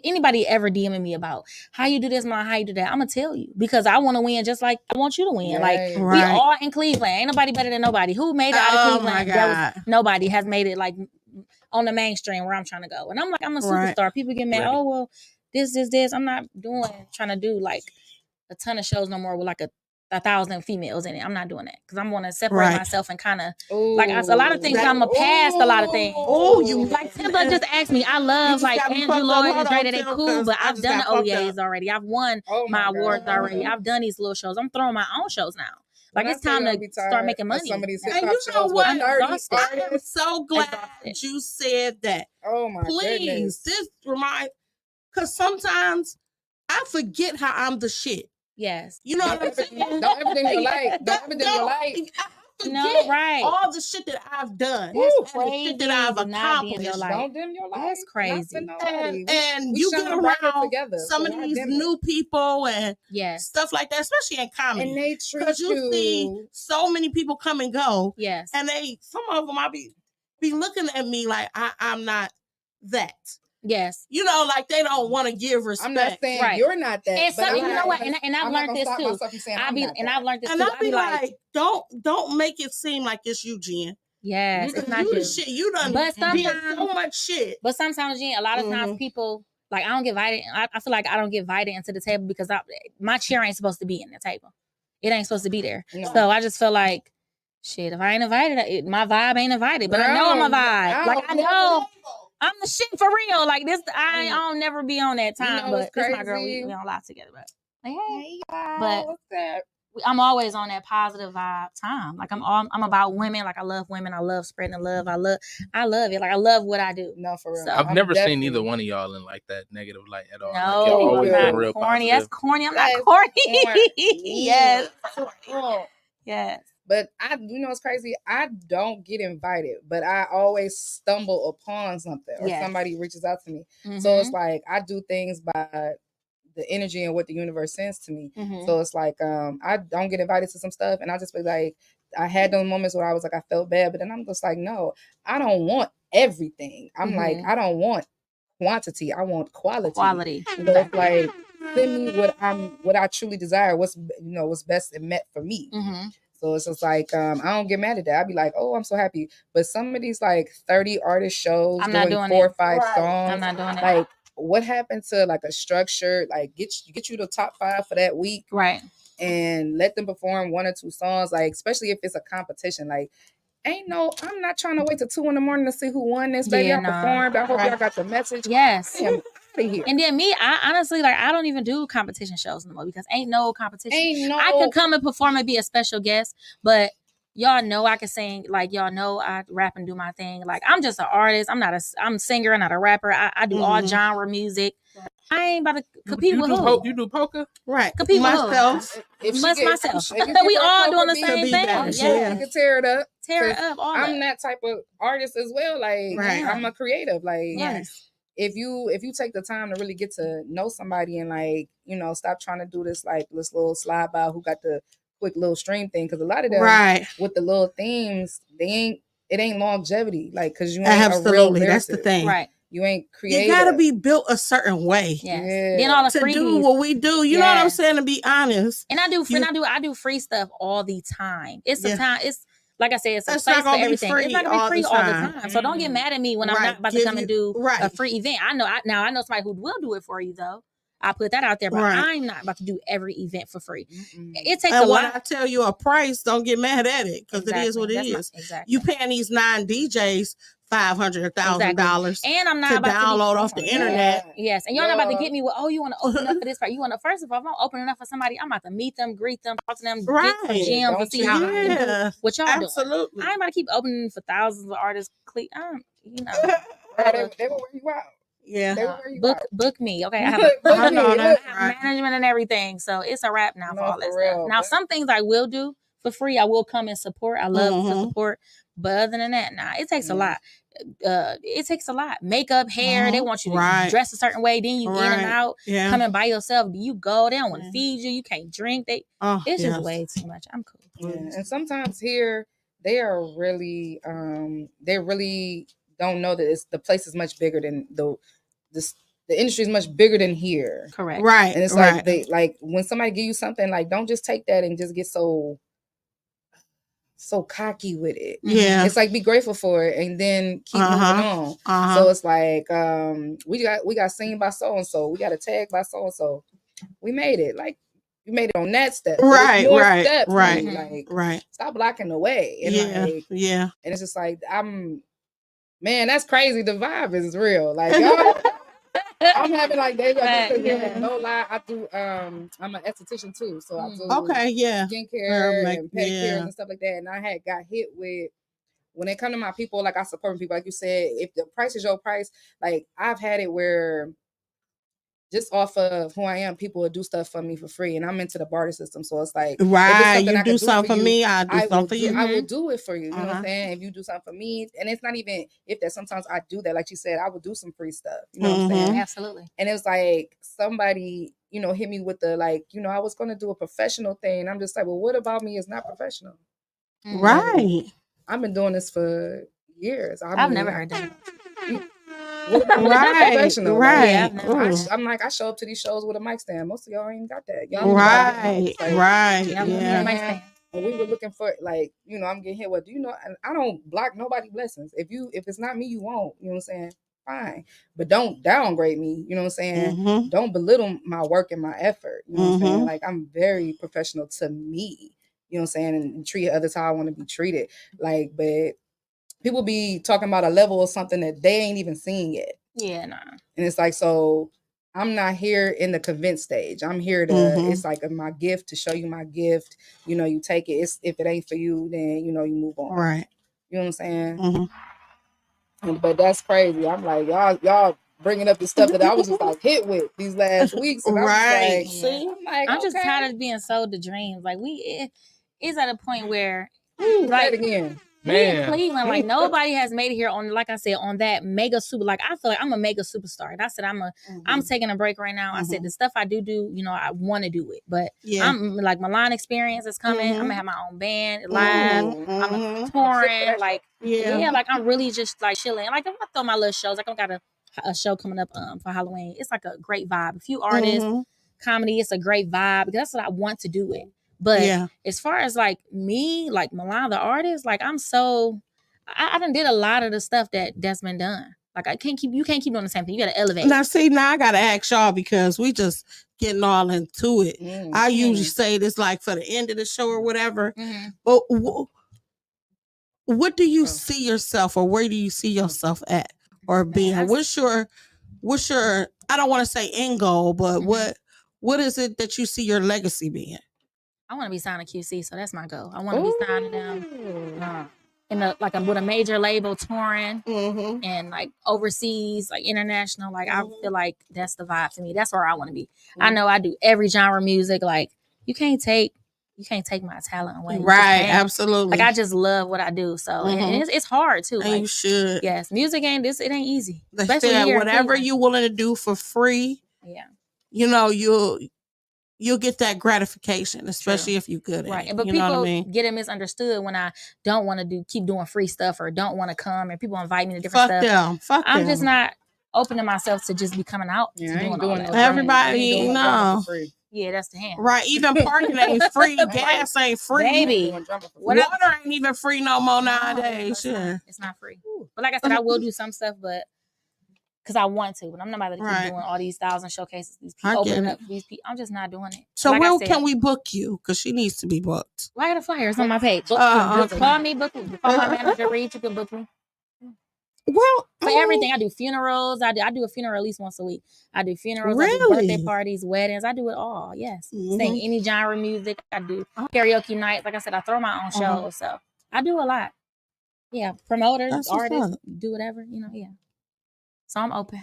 anybody ever DMing me about how you do this, how you do that, I'm gonna tell you because I want to win just like I want you to win. Right. Like we all in Cleveland. Ain't nobody better than nobody. Who made it out of Cleveland? That was nobody has made it like on the mainstream where I'm trying to go. And I'm like, I'm a superstar. People get mad. Oh well, this. I'm not trying to do like a ton of shows no more with like a 1,000 females in it. I'm not doing that because I'm going to separate myself and kind of like a lot of things. I'm a past a lot of things. Oh, you like Timba just asked me. I love like Andrew Lloyd and Dre. They cool, but I've done the OEAs already. I've won my awards already. I've done these little shows. I'm throwing my own shows now. Like it's time to start making money. Some of these and you know what? I'm exhausted. I am so glad you said that. Oh my goodness. This because sometimes I forget how I'm the shit. Yes. You know what I'm saying? Don't everything you like. Don't everything you like. No, right. All the shit that I've done, That's and the shit that I've accomplished. Don't dim your light. That's crazy. And you get around some of these new people and stuff like that, especially in comedy. And they treat because you see so many people come and go. Yes. And some of them, I be looking at me like I'm not that. Yes. You know, like they don't want to give respect. I'm not saying you're not that. And so, you know what? And I've learned this too. I've learned this too. And I'll be like, don't make it seem like it's you, Jen. Yes, it's not you. you. Shit, you done did so much shit. But sometimes, Jen, a lot of times people like I don't get invited. I feel like I don't get invited into the table because my chair ain't supposed to be in the table. It ain't supposed to be there. No. So I just feel like, shit, if I ain't invited, my vibe ain't invited. But I know I'm a vibe. Like I know. I'm the shit for real. Like this, I'll never be on that time. But this my girl. We don't lie together. But like, hey, but what's that? I'm always on that positive vibe time. Like I'm about women. Like I love women. I love spreading the love. I love it. Like I love what I do. No, for real. So, I've never seen either one of y'all in like that negative light at all. No, like, not real corny. Positive. That's corny. I'm not corny. Yes. Yes. But you know, it's crazy. I don't get invited, but I always stumble upon something or somebody reaches out to me. Mm-hmm. So it's like I do things by the energy and what the universe sends to me. Mm-hmm. So it's like I don't get invited to some stuff, and I just be like, I had those moments where I was like, I felt bad, but then I'm just like, no, I don't want everything. I'm like, I don't want quantity. I want quality. So it's like, send me what I truly desire. What's best and met for me. Mm-hmm. So it's just like, I don't get mad at that. I'd be like, oh, I'm so happy. But some of these like 30 artist shows, doing 4 or 5 songs. I'm not doing it. Like, what happened to like a structure? Like, get you the top 5 for that week. Right. And let them perform 1 or 2 songs. Like, especially if it's a competition. Like, I'm not trying to wait till 2 a.m. to see who won this. Baby, I performed. I hope y'all got the message. Yes. And then me, I honestly, like, I don't even do competition shows no more because ain't no competition. I could come and perform and be a special guest, but y'all know I can sing. Like, y'all know I rap and do my thing. Like, I'm just an artist. I'm a singer. I'm not a rapper. I do all genre music. I ain't about to compete with who. You do polka? Right. Compete with myself. Myself. We all doing the same thing. Yeah. You can tear it up. Tear it up. I'm that type of artist as well. Like, I'm a creative. Like, if you take the time to really get to know somebody and like, you know, stop trying to do this little slide by who got the quick little stream thing, because a lot of them with the little themes, it ain't longevity, like, because you ain't absolutely a real that's the thing, right? You ain't creative. You gotta be built a certain way. Yes. Then all the to do what we do. You know what I'm saying? To be honest. And I do free stuff all the time. It's a time. It's like I said, it's a place for everything. It's not gonna be free all the time. So don't get mad at me when I'm not about to come and do a free event. I know somebody who will do it for you though. I put that out there, but I'm not about to do every event for free. It takes a lot. When I tell you a price, don't get mad at it because it is what it is. You paying these 9 DJs $500, $1,000, and I'm not to about download to off the internet. Yes, and you're not about to get me with, oh, you want to open up for this part. You want to, first of all, if I'm opening up for somebody, I'm about to meet them, greet them, talk to them, get some gems and see how I can do what y'all doing. I ain't about to keep opening for thousands of artists. You know, they will wear you out. Yeah, book me. Okay, I have management and everything, so it's a wrap now for all that stuff. Now, some things I will do for free. I will come and support. I love to support, but other than that, it takes a lot. It takes a lot. Makeup, hair. They want you to dress a certain way. Then you in and out. Coming by yourself. Do you go? They don't want to feed you. You can't drink. It's just way too much. I'm cool. Yeah. And sometimes here they are really they really don't know that the place is much bigger than the the industry is much bigger than here. Correct. Right. And it's like they like when somebody give you something, like don't just take that and just get so cocky with it. Yeah. It's like be grateful for it and then keep moving on. So it's like we got seen by so and so, we got a tag by so and so. We made it. Like you made it on that step. Right, more right, steps. right, like right. Stop blocking the way. And like, yeah. And it's just like man, that's crazy. The vibe is real. Like y'all, I'm having like days no lie. I do I'm an esthetician too. So I do skincare and pedicures and stuff like that. And I had got hit with when they come to my people, like I support people, like you said, if the price is your price, like I've had it where just off of who I am, people will do stuff for me for free, and I'm into the barter system. So it's like, right, you do something for me, I do something for you. I will do it for you. You know what I'm saying? If you do something for me, and it's not even if that. Sometimes I do that, like you said, I would do some free stuff. You know what I'm saying? Absolutely. And it was like somebody, hit me with the like, I was going to do a professional thing. I'm just like, well, what about me is not professional? Right. Like, I've been doing this for years. I've never heard that. What about professional? Right. Like, I'm like, I show up to these shows with a mic stand. Most of y'all ain't got that. Y'all right. And we were looking for like, I'm getting hit with, and I don't block nobody blessings. If it's not me, you won't. You know what I'm saying? Fine. But don't downgrade me. You know what I'm saying? Don't belittle my work and my effort. You know what I'm saying? Like I'm very professional to me. You know what I'm saying? And treat others how I want to be treated. Like, but people be talking about a level of something that they ain't even seen yet. Yeah, nah. And it's like, so I'm not here in the convince stage. I'm here to, it's like my gift to show you my gift. You take it. If it ain't for you, then, you move on. Right. You know what I'm saying? But that's crazy. I'm like, y'all bringing up the stuff that I was just like hit with these last weeks. And right. I'm just tired of being sold the dreams. Like it's at a point where like again. We in Cleveland, like nobody has made it here on, like I said, on that mega super. Like I feel like I'm a mega superstar, and I said I'm taking a break right now. I said the stuff I do, I want to do it, but I'm like Malan experience is coming. I'm gonna have my own band live. I'm touring, like like I'm really just like chilling. Like I throw my little shows. Like I got a show coming up for Halloween. It's like a great vibe. A few artists, comedy. It's a great vibe because that's what I want to do it. But as far as like me, like Malan the artist, like I done did a lot of the stuff that's been done. Like you can't keep doing the same thing. You gotta elevate. Now I gotta ask y'all because we just getting all into it. I usually say this like for the end of the show or whatever. But what do you see yourself, or where do you see yourself at or being? What's your I don't want to say end goal, but what is it that you see your legacy being? I want to be signed to QC, so that's my goal. I want to be signed to them with a major label, touring and like overseas, like international. Like I feel like that's the vibe to me. That's where I want to be. I know I do every genre of music. Like you can't take my talent away. Right, absolutely. Like I just love what I do. So and it's hard too. And like, you should. Yes, music ain't this. It ain't easy. Especially here whatever you're willing to do for free. Yeah. You'll get that gratification, especially if you're good at it. But people get it misunderstood when I don't want to keep doing free stuff or don't want to come, and people invite me to different stuff. Fuck I'm them. just not opening myself to just be coming out. Yeah, I ain't doing that. Everybody, no. Yeah, that's the hand. Right, even parking ain't free, gas ain't free. Baby. Water ain't even free no more nowadays. It's not free. But like I said, I will do some stuff, but because I want to, but I'm not about to keep doing all these 1,000 showcases. These people opening up these people. I'm just not doing it. So where can we book you? Because she needs to be booked. Well, I got a flyer. It's on my page. Call me, book me. Call my manager, Reed. You can book me. Well, for everything, I do funerals. I do a funeral at least once a week. I do funerals. Really? I do birthday parties, weddings. I do it all. Yes, sing any genre of music. I do karaoke nights. Like I said, I throw my own shows, so I do a lot. Yeah, promoters, artists, do whatever. Yeah. So I'm open.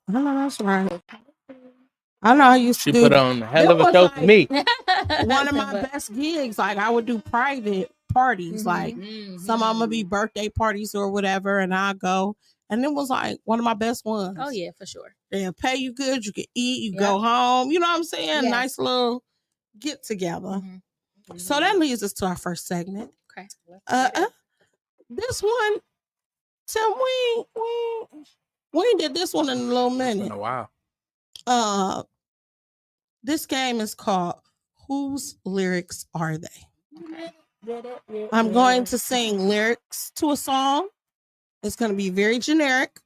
I know that's right. I know I used to She put on a hell of a show for me. One of my best gigs, like I would do private parties, like some of them would be birthday parties or whatever, and I go, and it was like one of my best ones. Oh yeah, for sure. They'll pay you good, you can eat, you go home. You know what I'm saying? Yes. Nice little get together. So that leads us to our first segment. Okay. This one, Tim, We ain't did this one in a little It's minute. been a while. This game is called Whose Lyrics Are They? I'm going to sing lyrics to a song. It's going to be very generic.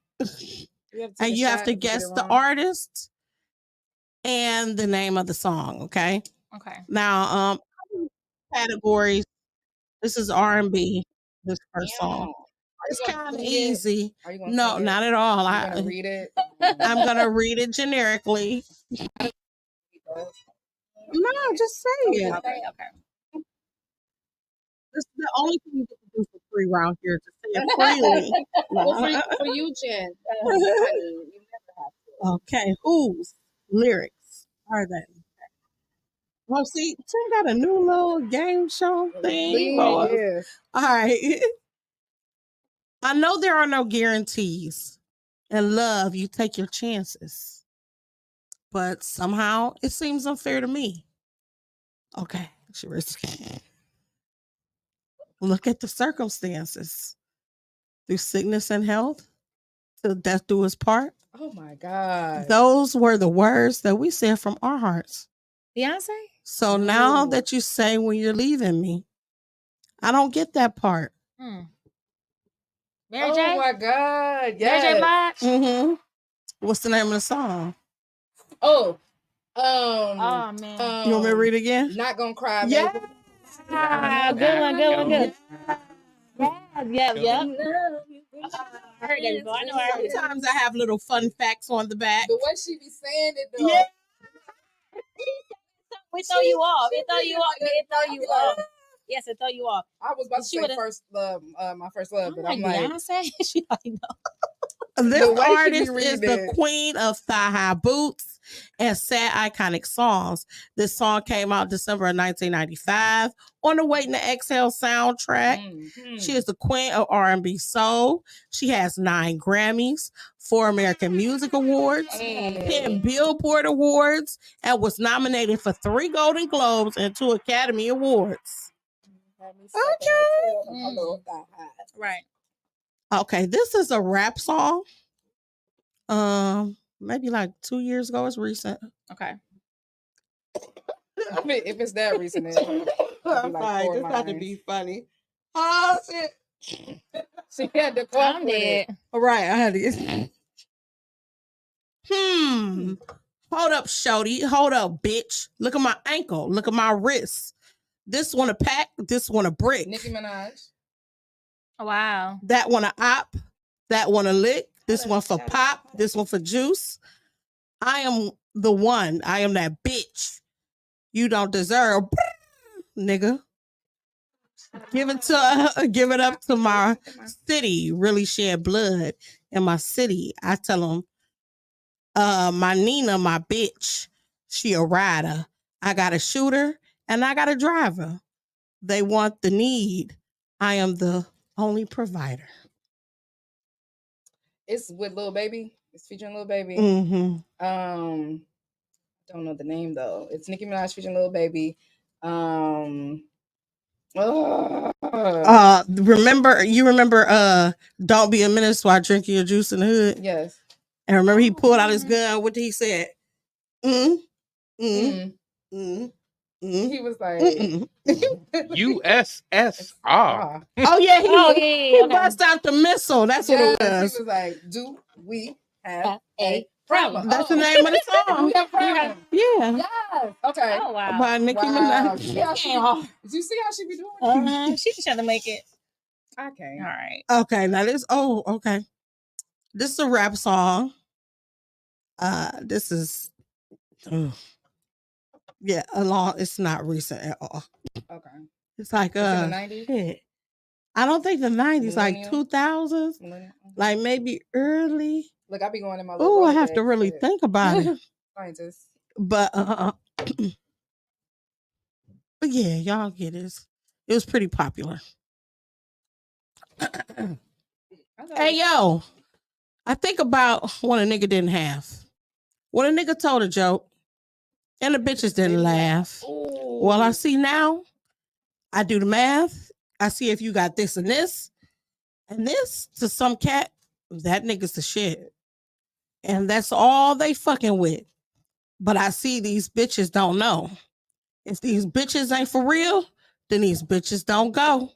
And you have to guess the artist and the name of the song, okay? Okay. Now, categories. This is R&B, this first song. It's kind of easy. No, not at all. I'm going to read it. I'm going to read it generically. No, just say it. Okay. This is the only thing you get to do for free around here, to say it freely. For you, Jen. Okay, whose lyrics are they? Well, see, Tim got a new little game show thing. Yeah. All right. I know there are no guarantees. In love, you take your chances. But somehow it seems unfair to me. Okay. Look at the circumstances. Through sickness and health, till death do us part. Oh my God. Those were the words that we said from our hearts. Beyonce? So now that you say when you're leaving me, I don't get that part. Mary J? Oh my God. Mary J. Blige? Mm-hmm. What's the name of the song? Oh. Oh man. You want me to read it again? Not Gonna Cry, Baby. Yeah. Good one. Yeah. I heard that before. I know I heard it. Sometimes I have little fun facts on the back. The way she be saying it, though. Yeah. We throw you off. It throw you off. Yes, it throw you off. I was about to say first love, my first love, but I'm like Beyonce. She like no. This artist is the queen of thigh-high boots and sad iconic songs. This song came out December of 1995 on the Waiting to Exhale soundtrack. She is the queen of R&B soul. She has 9 Grammys, 4 American Music Awards, 10 Billboard Awards, and was nominated for 3 Golden Globes and 2 Academy Awards. Okay. Right. Okay, this is a rap song. Maybe like 2 years ago. It's recent. Okay. I mean, if it's that recent, I'm fine. This got to be funny. Oh shit! She had to come. I'm dead. All right, I had to get. Hold up, shorty. Hold up, bitch. Look at my ankle. Look at my wrist. This one a pack. This one a brick. Nicki Minaj. Wow. That one a op. That one a lick. This one for pop. This one for juice. I am the one. I am that bitch you don't deserve, nigga. Give it up to my city. Really shed blood in my city. I tell them, my Nina, my bitch, she a rider. I got a shooter and I got a driver. They want the need. I am the only provider. It's with Lil Baby. It's featuring Lil Baby. Mm-hmm. Don't know the name though. It's Nicki Minaj featuring Lil Baby. Remember Don't Be a Menace while drinking your juice in the hood? Yes. And remember he pulled out his gun. What did he say? He was like USSR. Oh yeah, he Okay. bust out the missile. That's what it was. He was like, do we have a problem? That's the name of the song. We have a problem. Yeah. Yes. Okay. Oh wow. By Nicki Minaj. Yeah, did you see how she be doing it? She trying to make it. Okay. All right. Okay, now this. Oh, okay. This is a rap song. This is. Yeah, it's not recent at all. Okay. It's like in the 90s? Shit. I don't think the 90s, like 2000s, like maybe early. Look, I be going in my. Oh, I have to really think about it. Scientists. But but yeah, y'all get it. It was pretty popular. Hey yo, I think about what a nigga didn't have. When a nigga told a joke and the bitches didn't laugh. Ooh. Well, I see now. I do the math. I see if you got this and this to some cat, that nigga's the shit. And that's all they fucking with. But I see these bitches don't know. If these bitches ain't for real, then these bitches don't go.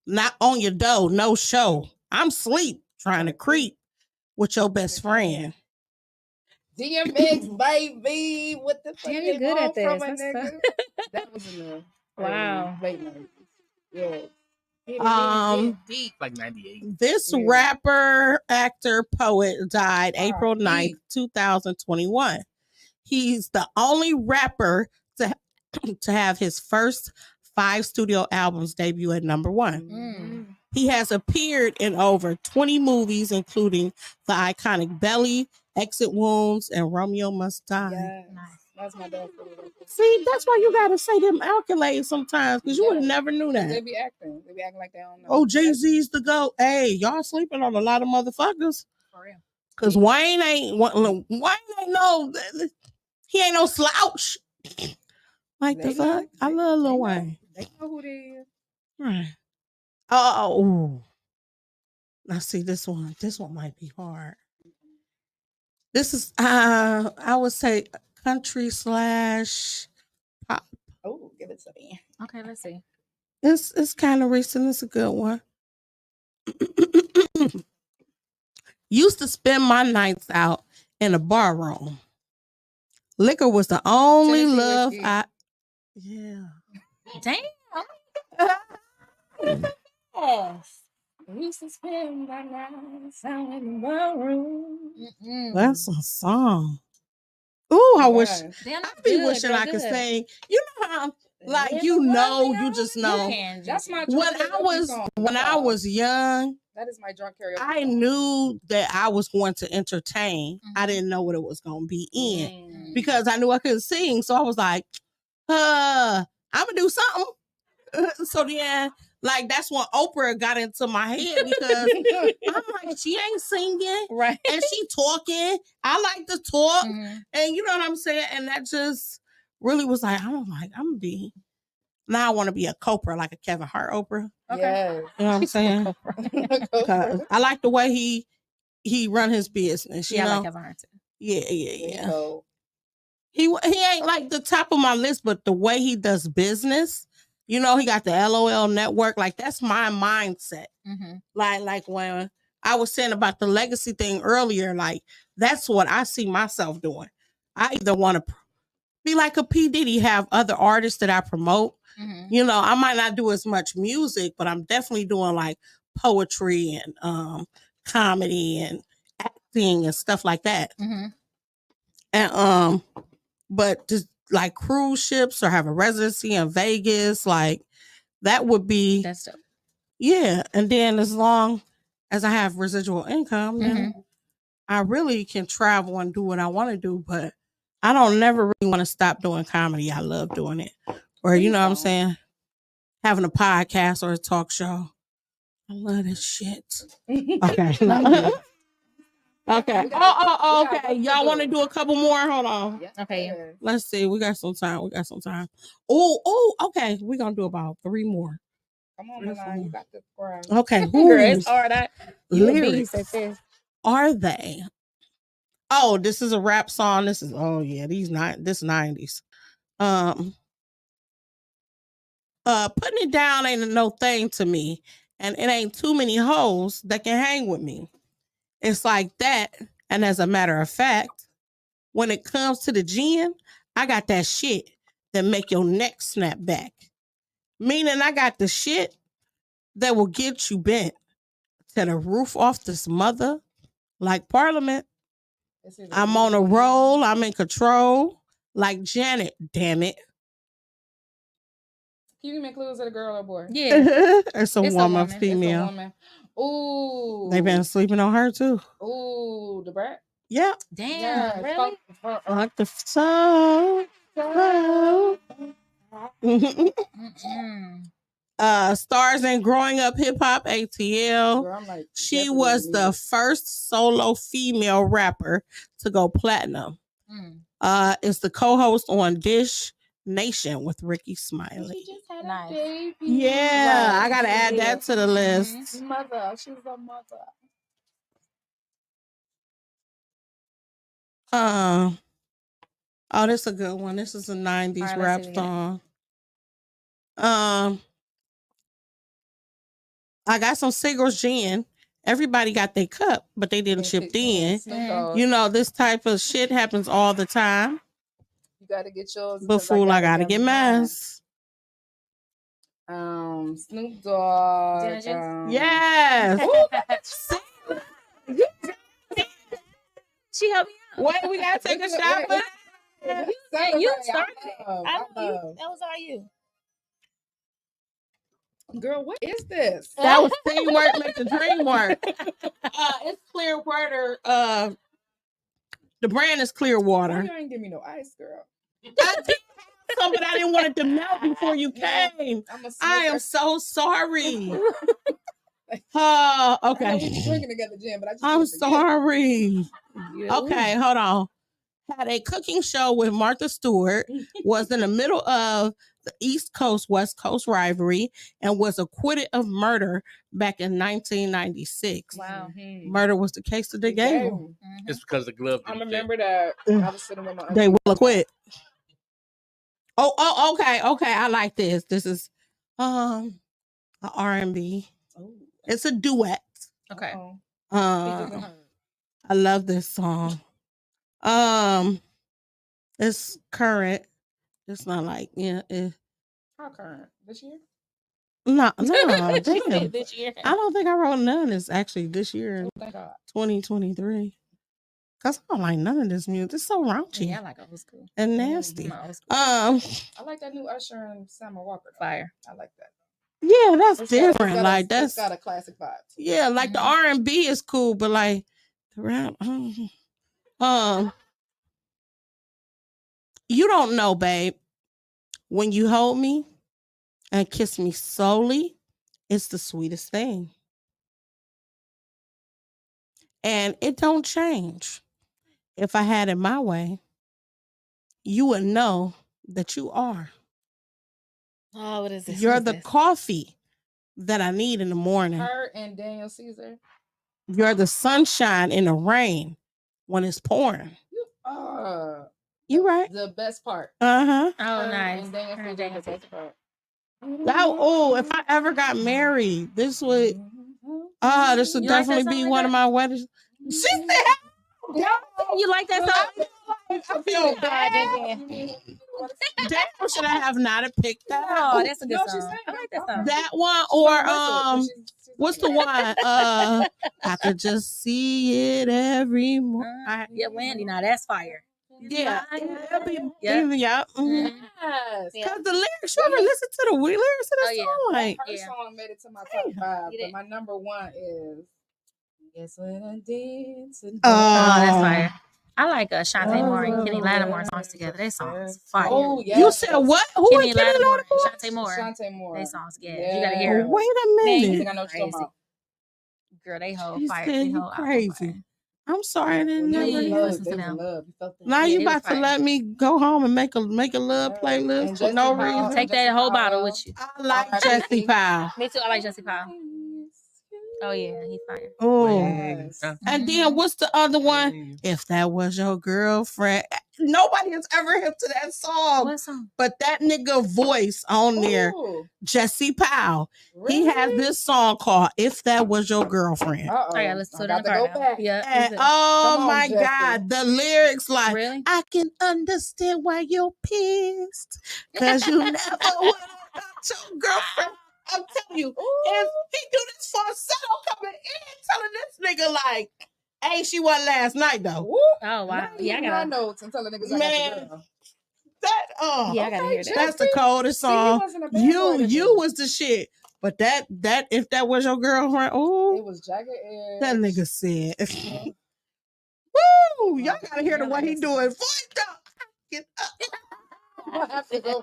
Not on your dough, no show. I'm sleep trying to creep with your best friend. DMX, baby. What the fuck? Damn, you good at this. From a That's nigga? That was in the Wow. late 90s. Yeah. Deep, like 98. This rapper, actor, poet died April 9th, 2021. He's the only rapper to have his first 5 studio albums debut at number 1. Mm. He has appeared in over 20 movies, including the iconic Belly, Exit Wounds, and Romeo Must Die. Yes. That's my dad. See, that's why you gotta say them accolades sometimes, because you would have never knew that. They be acting. They be acting like they don't know. Oh, Jay-Z's the GOAT. Hey, y'all sleeping on a lot of motherfuckers. For real. Because Wayne ain't no, he ain't no slouch. Like They the fuck? I love Lil Wayne. They know who they is. Right. Oh. Now see this one. This one might be hard. This is I would say country / pop. Oh, give it to me. Okay, let's see. It's kind of recent. It's a good one. Used to spend my nights out in a bar room. Liquor was the only Tennessee love whiskey. Yeah. Damn. Yes. We used to spend my nights out in the ballroom. That's a song. Ooh, I wish Damn, I be wishing I could sing. You know how like you just know. That's my When I was young, that is my drunk karaoke. I knew that I was going to entertain. I didn't know what it was going to be in because I knew I couldn't sing. So I was like, I'm gonna do something. So then, like that's when Oprah got into my head because I'm like, she ain't singing, right? And she talking. I like to talk, and you know what I'm saying. And that just really was like, I'm gonna be. Now I want to be a Copra, like a Kevin Hart Oprah. Okay, yes. You know what I'm saying? I like the way he run his business. You know? I like Kevin Hart too. Yeah. So, he ain't like the top of my list, but the way he does business, you know, he got the LOL network. Like that's my mindset. Like when I was saying about the legacy thing earlier, like that's what I see myself doing. I either want to be like a P. Diddy, have other artists that I promote. You know, I might not do as much music, but I'm definitely doing like poetry and comedy and acting and stuff like that. And but just like cruise ships or have a residency in Vegas, like that would be that's dope. Yeah. And then as long as I have residual income, then I really can travel and do what I want to do. But I don't never really want to stop doing comedy. I love doing it. Or you know what I'm saying? Having a podcast or a talk show. I love this shit. Okay. Okay. Okay. Y'all want to do a couple more? Hold on. Okay. Let's see. We got some time. Oh, okay. We're going to do about 3 more. Come on, Malan. You got the crowd. Okay. It's hard. Lyrics are they? Oh, this is a rap song. This is, this 90s. Putting it down ain't no thing to me. And it ain't too many hoes that can hang with me. It's like that. And as a matter of fact, when it comes to the gin, I got that shit that make your neck snap back. Meaning I got the shit that will get you bent to the roof off this mother like Parliament. I'm on a roll. I'm in control like Janet, damn it. Can you give me clues? Is it a girl or a boy? Yeah. It's a woman, female. It's a woman. Ooh. They've been sleeping on her too. Ooh, the brat? Yeah. Damn, really? Like the so. Stars in Growing Up Hip Hop, ATL. Girl, she was the first solo female rapper to go platinum. Is the co-host on Dish Nation with Ricky Smiley. She just had Nice. a baby. Yeah, I gotta add that to the list. Mother, she's a mother. Oh, this is a good one. This is a 90s All right, rap let's see what we song. I got some Seagram's gin. Everybody got their cup, but they didn't chip in. You know, this type of shit happens all the time. You gotta get yours. But fool, I gotta get mine. Snoop Dogg. Yes. She helped me out. Wait, we gotta take a shot for that. You started it. I know that was all you. Girl, what is this? That was teamwork make the dream work. It's Clearwater. The brand is Clearwater. You ain't give me no ice, girl. I did have some, but I didn't want it to melt before you came. I am so sorry. Okay. We drinking together, Jen, but I'm sorry. Okay, hold on. Had a cooking show with Martha Stewart, was in the middle of the East Coast, West Coast rivalry, and was acquitted of murder back in 1996. Wow. Murder was the case that they gave him. It's because the glove. I remember that. I was sitting with my They will acquit. Oh, okay. I like this. This is an R&B. It's a duet. Okay. I love this song. It's current. It's not like How current? This year? No, damn. This year. I don't think I wrote none. It's actually this year, Thank God. 2023. Cause I don't like none of this music. It's so raunchy. Yeah, I like old school and nasty. Old school. I like that new Usher and Summer Walker. Fire. I like that. Yeah, that's different. That's got a classic vibe. Yeah, like the R&B is cool, but like the rap. You don't know, babe. When you hold me and kiss me slowly, it's the sweetest thing. And it don't change. If I had it my way, you would know that you are. Oh, what is this? You're the coffee that I need in the morning. Her and Daniel Caesar. You're the sunshine in the rain when it's pouring. You right. The best part. Uh-huh. Oh, nice. And Daniel Caesar, the best part. If I ever got married, this would definitely be one of my weddings. She said, you like that song? I feel bad. Damn, should I have not picked that? Oh, that's a good song. I like that song. That one or what's the one? I could just see it every morning. Yeah, Wendy. Now that's fire. Yeah. Yeah. Yes. Because the lyrics, you ever listen to the lyrics of the song? Like, her song made it to my top 5, but my number 1 is Guess What I Did Today. Oh, that's fire. I like Shantae Moore and Kenny Lattimore songs together. Their songs fire. Oh, yeah. You said what? Who Kenny is Lattimore? Lattimore? Shantae Moore. Their songs, Yeah. You gotta hear them. Wait a minute. I think I know what you're talking about. Girl, they hold She fire. said They you hold crazy. I'm sorry, I didn't know. listen to them. Now you about to let me go home and make a love playlist for no reason. Take that whole bottle with you. I like Jesse Powell. Me too. I like Jesse Powell. Oh yeah, he's fire. Oh, and then what's the other one? If That Was Your Girlfriend. Nobody has ever hit to that song. What song? But that nigga voice on there, Jesse Powell. Really? He has this song called "If That Was Your Girlfriend." I gotta listen to it in the car now. Yeah. And, oh my God, the lyrics like, really? I can understand why you're pissed because you never would have got your girlfriend. I'm telling you, if he do this for a settle coming in, telling this nigga like, hey, she wasn't last night though. Oh wow, yeah, I got notes and telling niggas I got your girl. That yeah, I gotta hear that. That's the coldest song. You was the shit. But that if that was your girlfriend, it was Jagged Edge. That nigga said, woo, y'all gotta hear the way he doing. Voice up. Get up.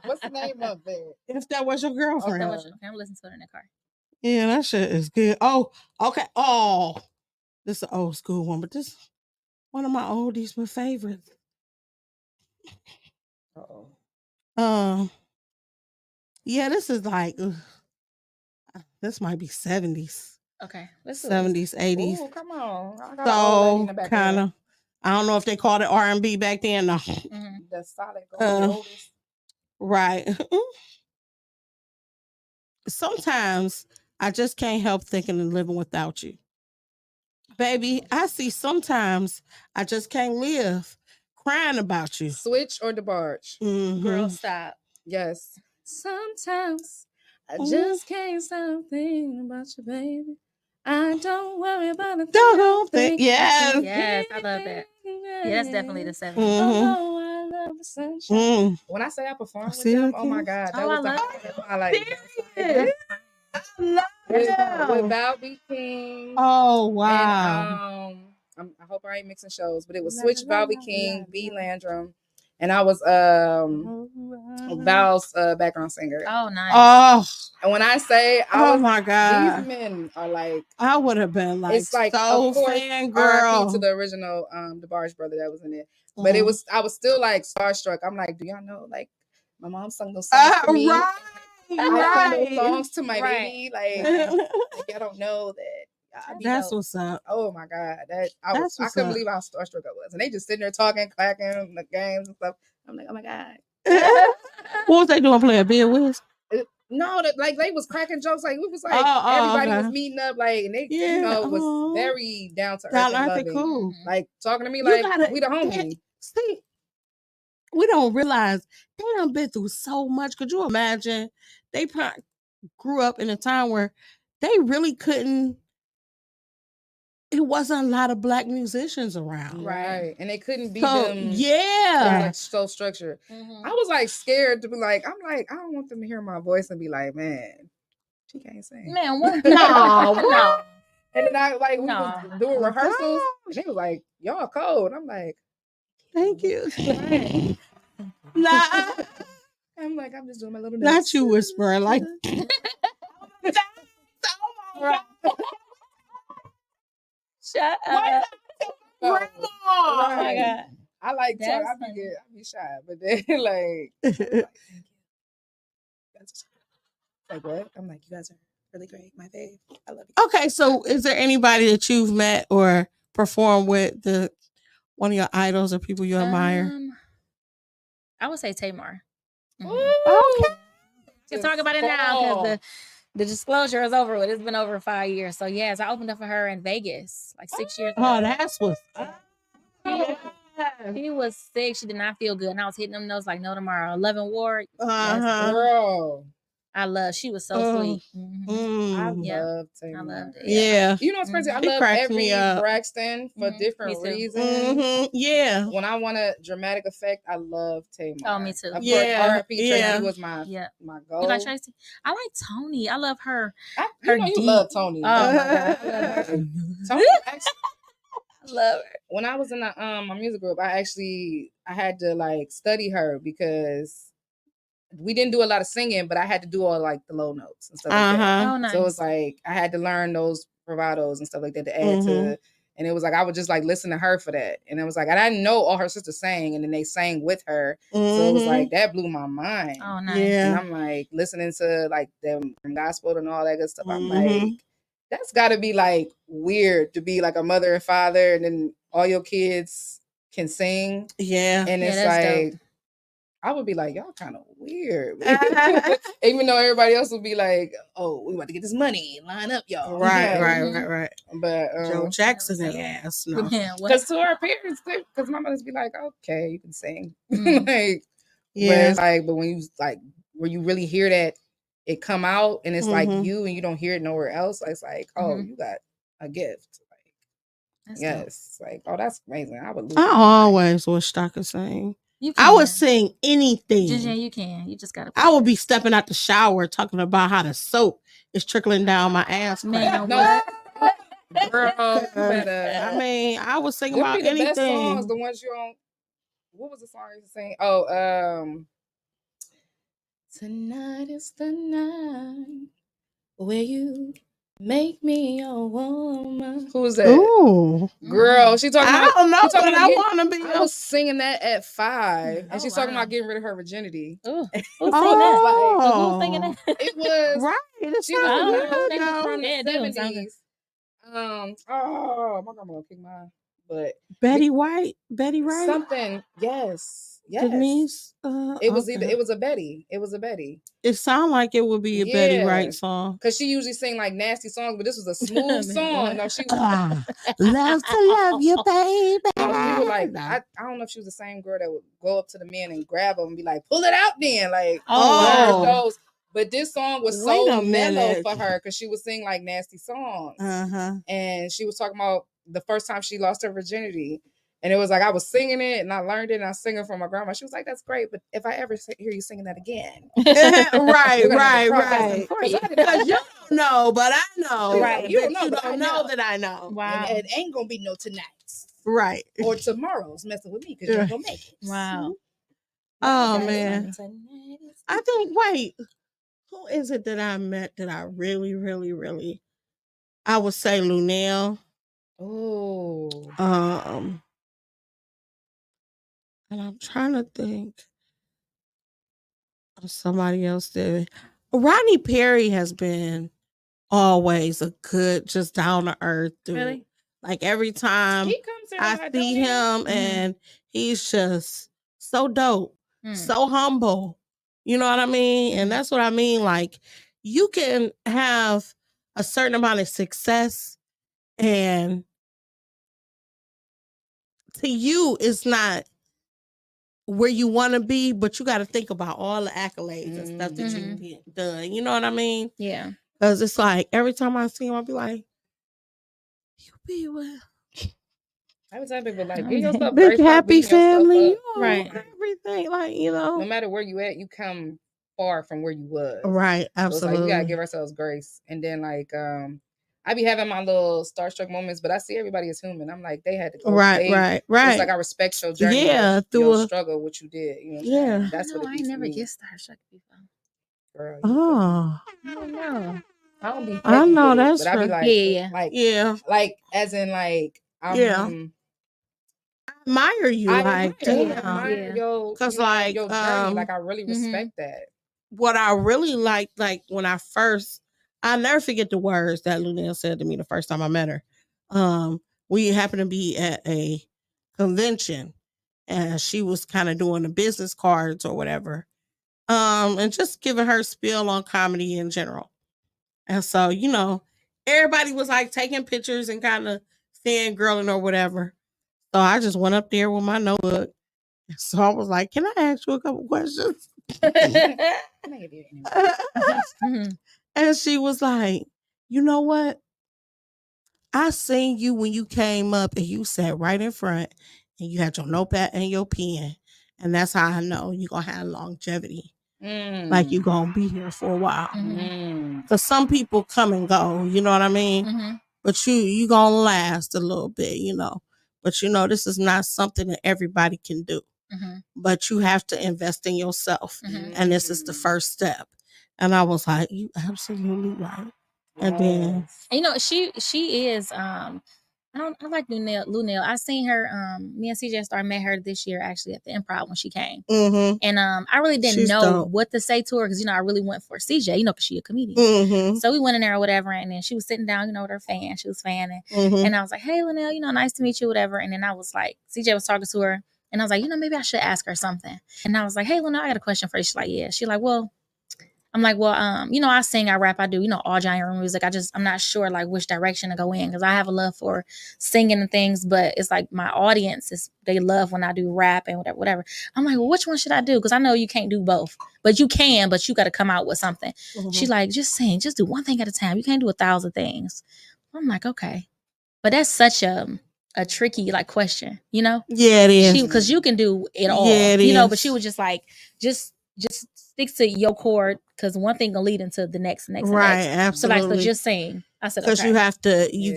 What's the name of it? If That Was Your Girlfriend. Okay, I'm listening to it in the car. Yeah, that shit is good. Oh, okay. Oh, this is an old school one, but this one of my oldies, my favorites. Yeah, this is like this might be 70s. Okay, 70s, 80s. Oh, come on. So kind of I don't know if they called it R&B back then. No. The solid gold oldest. Right. Sometimes I just can't help thinking of living without you. Baby, I see sometimes I just can't live crying about you. Switch or DeBarge? Girl, stop. Yes. Sometimes I just can't stop thinking about you, baby. I don't worry about a thing. Yes. Yes, I love that. Yeah, that's definitely the 70s. Oh, I love the sunshine. When I say I perform with them, oh my God, that was the highlight of my life. With Val B. King. Oh, wow. And I hope I ain't mixing shows, but it was Switch, Val B. King, B. Landrum, and I was Val's background singer. Oh, nice. Oh, and when I say my God, these men are like, I would have been like, it's like, so of course, fangirl. RIP to the original DeBarge brother that was in it, but I was still like starstruck. I'm like, do y'all know, like, my mom sung those songs to me. Right. I sung those songs to my baby. Like, I don't know that. That's what's up. Oh my God, I couldn't believe how starstruck I was, and they just sitting there talking, clacking the games and stuff. I'm like, oh my God. What was they doing? Playing Bill Wiz? No, like they was cracking jokes. Like we was like everybody was meeting up, like, and they was very down to earth and loving. Cool. Like talking to me like we the homie. See, we don't realize they done been through so much. Could you imagine? They probably grew up in a time where they really couldn't. It wasn't a lot of black musicians around, right? And they couldn't be them. Yeah, like so structured. I was like scared to be like, I don't want them to hear my voice and be like, man, she can't sing. Man, what? No. And then I we was doing rehearsals, and they was like, y'all cold. I'm like, thank you. I'm like, I'm just doing my little. Not you whispering like. Shut up. Grandma. Oh my God. I like talk. I be shy, but then like what? I'm like, you guys are really great, my babe. I love you. Okay, so is there anybody that you've met or performed with, one of your idols or people you admire? I would say Tamar. Okay. We can talk about it now because the disclosure is over with. It's been over 5 years. So yes, I opened up for her in Vegas like 6 years ago. Oh, that's what's She was sick. She did not feel good. And I was hitting them notes like no tomorrow. 11 Ward. Uh-huh. Girl. She was so sweet. I loved Tamar. I loved it. Yeah. You know what's crazy? I love every Braxton for different reasons. Yeah. When I want a dramatic effect, I love Tamar. Oh, me too. Of course, R.I.P. Tracy was my goal. You like Tracy? I like Tony. I love her. You love Tony. Oh my God. I love her. Tony, I love her. When I was in my music group, I had to like study her because we didn't do a lot of singing, but I had to do all like the low notes and stuff like that. Oh, nice. So it's like I had to learn those bravados and stuff like that to add to. And it was like I would just like listen to her for that. And it was like I didn't know all her sisters sang, and then they sang with her. So it was like that blew my mind. Oh, nice. Yeah. And I'm like listening to like them gospel and all that good stuff. I'm like, that's got to be like weird to be like a mother and father, and then all your kids can sing. Yeah. And it's like dope. I would be like, y'all kind of weird. Even though everybody else would be like, oh, we about to get this money. Line up, y'all. Right. But Joe Jackson ass. No. Because to our parents, because my mothers be like, okay, you can sing. Like, yeah. But when you like, where you really hear that it come out and it's like you and you don't hear it nowhere else, it's like, oh, you got a gift. Like, yes. Dope. Like, oh, that's amazing. I always wished I could sing. I would sing anything. Yeah, you can. You just gotta. I would be stepping out the shower talking about how the soap is trickling down my ass. Man, girl, I mean, I was singing about anything. Best songs, the ones you on. What was the song you sing? Oh, tonight is the night where you make me a woman. Who was that? Ooh, girl, she talking about. I don't know, but I want to be. I was singing that at 5, and she's talking about getting rid of her virginity. Ooh, who's singing that? Who's singing that? It was right. She was from the 70s. Oh, my grandma gonna kick my but Betty White, Betty Wright, something. Yes. Denise. It was okay. it was a Betty. It was a Betty. It sounded like it would be a Betty Wright Yeah. song. Cause she usually sing like nasty songs, but this was a smooth song. No, she Love to love you, baby. no, she would like I don't know if she was the same girl that would go up to the men and grab them and be like, pull it out then. Like Oh. those. But this song was Wait so a mellow minute. for her because she would sing like nasty songs. Uh-huh. And she was talking about the first time she lost her virginity. And it was like I was singing it and I learned it and I was singing for my grandma. She was like, "That's great, but if I ever hear you singing that again, right. Because you don't know, but I know. Right. You don't know that I know. Wow. and it ain't gonna be no tonight's Right. or tomorrow's messing with me because you ain't gonna make it." Wow. Oh That's man. funny. I think. Wait, who is it that I met that I really, really, really? I would say Lunel. Oh. And I'm trying to think of somebody else that Rodney Perry has been always a good, just down to earth dude. Really? Like every time He comes here. I see him, and he's just so dope, so humble. You know what I mean? And that's what I mean. Like you can have a certain amount of success, and to you, it's not where you want to be, but you got to think about all the accolades and stuff that you've done. You know what I mean? Yeah. Because it's like every time I see him, I'll be like, "You be well." I would tell people like, give yourself Big grace, stop happy beating yourself family, up. Right. Everything, like No matter where you at, you come far from where you was. Right, So it's absolutely. like we gotta give ourselves grace. And then like I be having my little starstruck moments, but I see everybody as human. I'm like, they had to go. Right. It's like I respect your journey. Yeah, your struggle, what you did. You know what I'm saying? That's what it I means to never me. get starstruck before. Girl, Oh, I don't know. I don't be. I know with it, that's but I be right. like, like as in like, I admire you, I like, admire your, because like your journey. Like I really respect that. What I really like when I never forget the words that Lunel said to me the first time I met her. We happened to be at a convention, and she was kind of doing the business cards or whatever, and just giving her spiel on comedy in general. And so, everybody was like taking pictures and kind of fangirling or whatever. So I just went up there with my notebook. So I was like, "Can I ask you a couple questions?" And she was like, "You know what? I seen you when you came up and you sat right in front and you had your notepad and your pen. And that's how I know you're going to have longevity. Like you're going to be here for a while. Because some people come and go, you know what I mean? But you going to last a little bit, But this is not something that everybody can do. But you have to invest in yourself. And this is the first step." And I was like, "You absolutely right." And then she is I like Lunel. I seen her me and CJ Star met her this year actually at the Improv when she came. And I really didn't know what to say to her because I really went for CJ, because she a comedian. So we went in there or whatever, and then she was sitting down, with her fan. She was fanning. And I was like, "Hey Lunel, nice to meet you," whatever. And then I was like, CJ was talking to her, and I was like, maybe I should ask her something. And I was like, "Hey Lunel, I got a question for you." She's like, "Yeah." She's like, "Well," I'm like, "Well, I sing, I rap, I do, all genre music. I'm not sure like which direction to go in because I have a love for singing and things, but it's like my audience they love when I do rap and whatever. I'm like, "Well, which one should I do?" Because I know you can't do both, but you can, but you got to come out with something. She's like, "Just sing, just do one thing at a time. You can't do 1,000 things." I'm like, "Okay," but that's such a tricky like question, Yeah, it is. Because you can do it all, but she was just like, just stick to your chord because one thing will lead into the next. Right, absolutely. So just sing. I said, because okay. you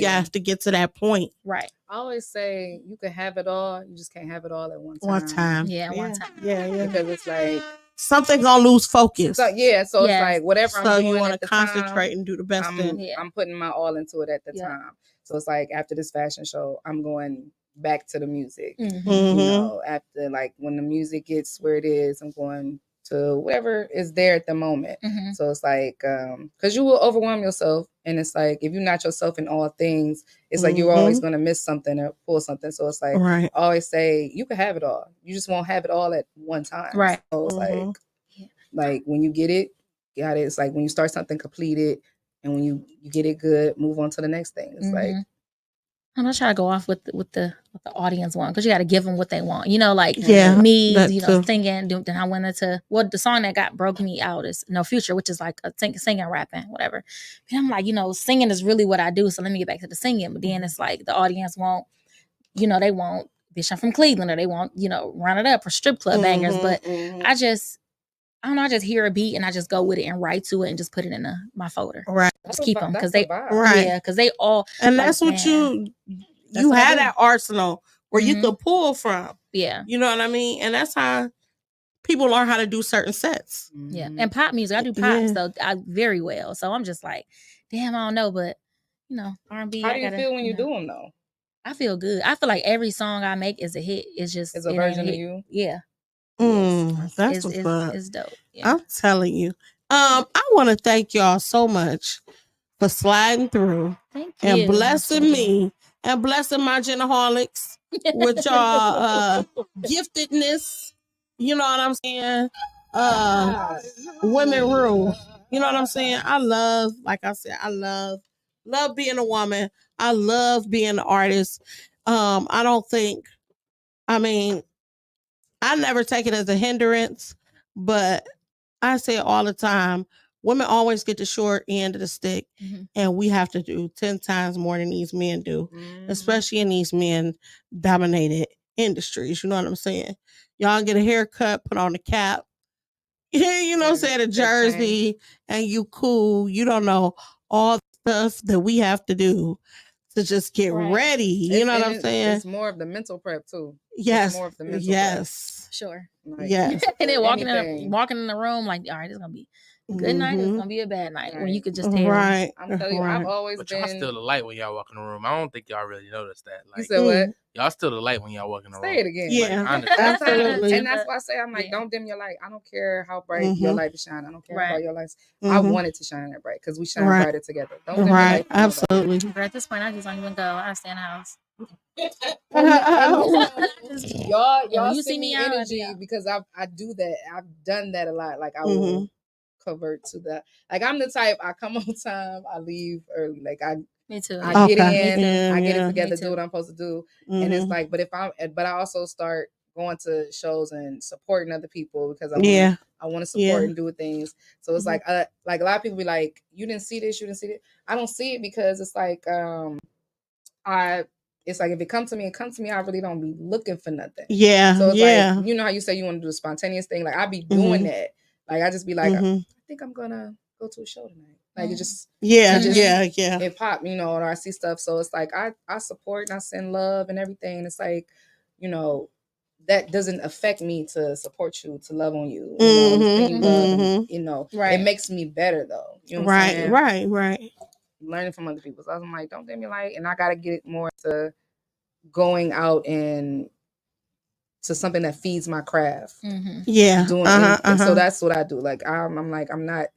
have to get to that point. Right. I always say you can have it all, you just can't have it all at one time. Yeah, one time. Yeah. Because it's like something gonna lose focus. So it's like whatever I'm doing. So you want to concentrate and do the best. I'm putting my all into it at the time. So it's like after this fashion show, I'm going back to the music. After like when the music gets where it is, I'm going to whatever is there at the moment. Mhm. So it's like, because you will overwhelm yourself, and it's like if you're not yourself in all things, it's like you're always gonna miss something or pull something. So it's like Right. I always say you can have it all, you just won't have it all at one time. Right. So it's like when you get it, got it. It's like when you start something, complete it, and when you get it good, move on to the next thing. It's like. I'm gonna try to go off with the audience want, because you got to give them what they want. You know, like Yeah, me, that you know, too. singing. Then I went into the song that broke me out is No Future, which is like a singing, rapping, whatever. But I'm like, you know, singing is really what I do. So let me get back to the singing. But then it's like the audience want, you know, they want Bitch I'm from Cleveland, or they want, you know, Run It Up or Strip Club bangers. But I don't know, I just hear a beat and I just go with it and write to it and just put it in my folder. Right. Just keep them because they right. Yeah, because they all and like, that's what man, you what I had do. that arsenal where you Mhm. could pull from. Yeah. You know what I mean? And that's how people learn how to do certain sets. Yeah. And pop music, I do pop, Yeah. so I very well. So I'm just like, damn, I don't know, but you know, R&B. How do you feel when you do them though? I feel good. I feel like every song I make is a hit. It's just It's a version of you. Yeah. That's what's up. It's dope. Yeah. I'm telling you. I want to thank y'all so much for sliding through Thank and you. blessing me and blessing my genaholics with y'all giftedness. You know what I'm saying? Women rule. You know what I'm saying? I love, like I said, I love being a woman. I love being an artist. I mean, I never take it as a hindrance, but I say it all the time. Women always get the short end of the stick, and we have to do 10 times more than these men do, especially in these men dominated industries. You know what I'm saying? Y'all get a haircut, put on a cap, you know what I'm saying, a jersey, and you cool. You don't know all the stuff that we have to do to just get ready. You know what I'm saying? It's more of the mental prep too. Yes. It's more of the mental prep. Sure. Like, Yes. And then walking in the room like, all right, it's gonna be a good night, it's gonna be a bad night. When you could just tell. Right. I'm telling you, I've always But been. y'all still the light when y'all walk in the room. I don't think y'all really notice that. Like, You said what? Y'all still the light when y'all walk in the room. Say it again. Yeah, like, absolutely. And that's why I say, I'm like, don't dim your light. I don't care how bright your light is shining. I don't care how bright your lights. I want it to shine that bright because we shine brighter together. Don't dim your light. Absolutely. But at this point, I just don't even go. I stay in the house. Y'all you see me out, energy because I do that. I've done that a lot. Like I will convert to that. Like I'm the type, I come on time, I leave early. Like me too. I get in, I get it together, do what I'm supposed to do. And it's like, but I also start going to shows and supporting other people because I want to support and do things. So it's like a lot of people be like, you didn't see this, you didn't see it. I don't see it because it's like it's like if it comes to me, I really don't be looking for nothing. Yeah. So it's like, you know how you say you want to do a spontaneous thing? Like I be doing that. Like I just be like, I think I'm gonna go to a show tonight. Like it just it pop, you know, or I see stuff. So it's like I support and I send love and everything. It's like, you know, that doesn't affect me to support you, to love on you, you know, and send love and, you know, it makes me better though. You know what I'm saying? Right. Learning from other people. So I'm like, don't dim me light, and I gotta get more to going out and to something that feeds my craft. Yeah. Doing anything. So that's what I do. Like I'm like, I'm not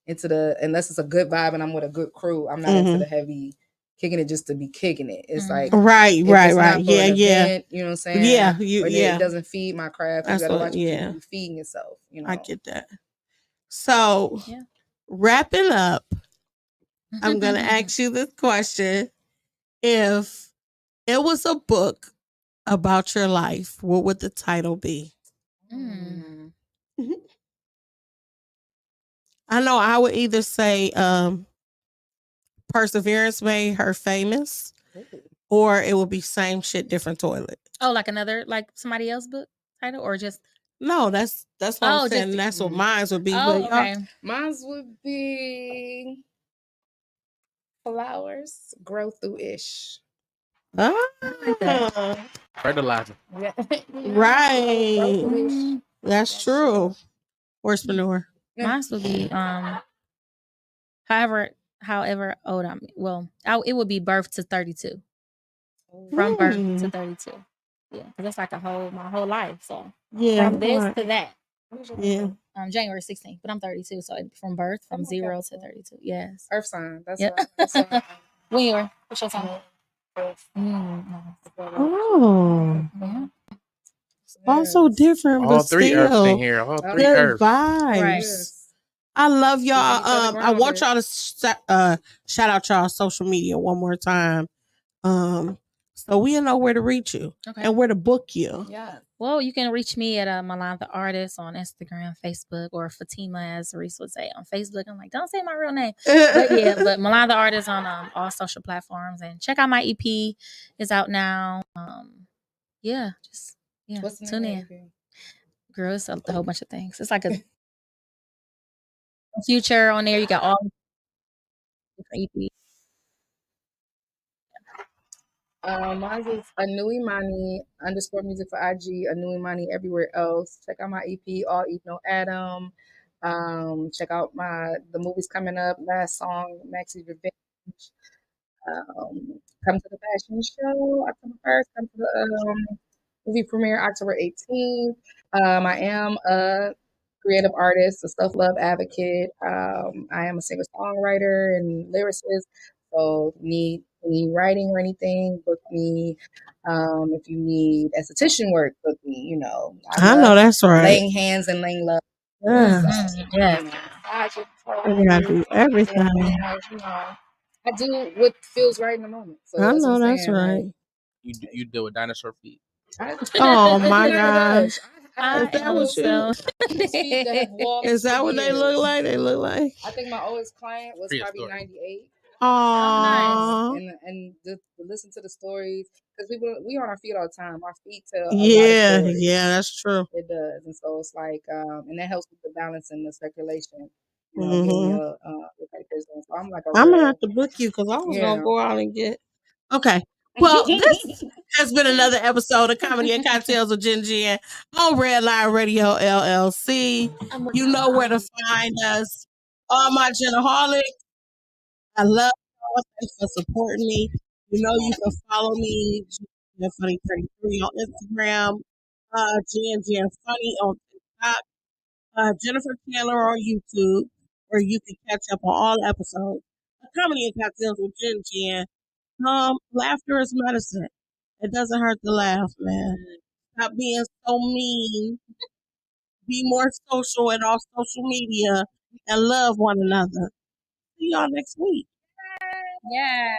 into unless it's a good vibe and I'm with a good crew, I'm not into the heavy kicking it just to be kicking it. It's like right. Yeah. Event, you know what I'm saying? Yeah. It doesn't feed my craft. That's you gotta watch what you feeding yourself. You know, I get that. So wrapping up, I'm gonna ask you this question. If it was a book about your life, what would the title be? I know I would either say Perseverance Made Her Famous, or it would be Same Shit, Different Toilet. Oh, like somebody else's book title, or just no? That's what I'm saying. That's what mine would be. Oh, okay. Mine would be Flowers Grow Through Ish. Fertilizer. Yeah. Right. That's true. Horsemanure. Mine would be however old I'm. Well, it would be birth to 32. From birth to 32. Yeah, because that's like my whole life. So from this to that. Yeah. January 16th, but I'm 32, so from birth, from 0 to 32. Yes. Earth sign. That's Yep. When you were? What's your sign? Oh. Yeah. Also different, All but 3 Earths in still here. All 3 good Earths. vibes. Right. I love y'all. Keeping each other I want grounded. y'all to shout out y'all social media one more time. So we know where to reach you and where to book you. Yeah. Well, you can reach me at Malan the Artist on Instagram, Facebook, or Fatima, as Reese would say, on Facebook. I'm like, don't say my real name. But Malan the Artist on all social platforms. And check out my EP. It's out now. Just What's the tune name in. Girl, it's a whole bunch of things. It's like a future on there. You got all different EPs. Mine is Anuimani _music for IG, Anuimani everywhere else. Check out my EP, All Eve No Adam. Check out the movies coming up. Last song, Maxie's Revenge. Come to the fashion show October 1st. Come to the movie premiere October 18th. I am a creative artist, a self-love advocate. I am a singer-songwriter and lyricist. So if you need any writing or anything, book me. If you need esthetician work, book me. You know, I know that's right. laying hands and laying love. Yeah. I gotta do everything. I do what feels right in the moment. So I that's know what I'm that's saying. right. You deal with dinosaur feet. Oh my gosh. I Is that am what so. feet that have walked Is that for what they years. look like? They look like. I think my oldest client was probably Prehistoric. 98. Aww. And just to listen to the stories, because we on our feet all the time. Our feet tell a lot of Yeah, stories. yeah, that's true. It does, and so it's like, and that helps with the balance and the circulation. You know, getting your business. So I'm like I'm gonna have to book you because I was gonna go out and get. Okay. Well, this has been another episode of Comedy and Cocktails with Jen Jen on Red Line Radio LLC. You know where to find us. All my Genaholics, I love y'all. Thanks for supporting me. You know you can follow me, Jen Funny 33 on Instagram, Jen Jen Funny on TikTok, Jennifer Taylor on YouTube, where you can catch up on all episodes of Comedy and Cocktails with Jen Jen. Laughter is medicine. It doesn't hurt to laugh, man. Stop being so mean. Be more social and off social media and love one another. See y'all next week. Yes.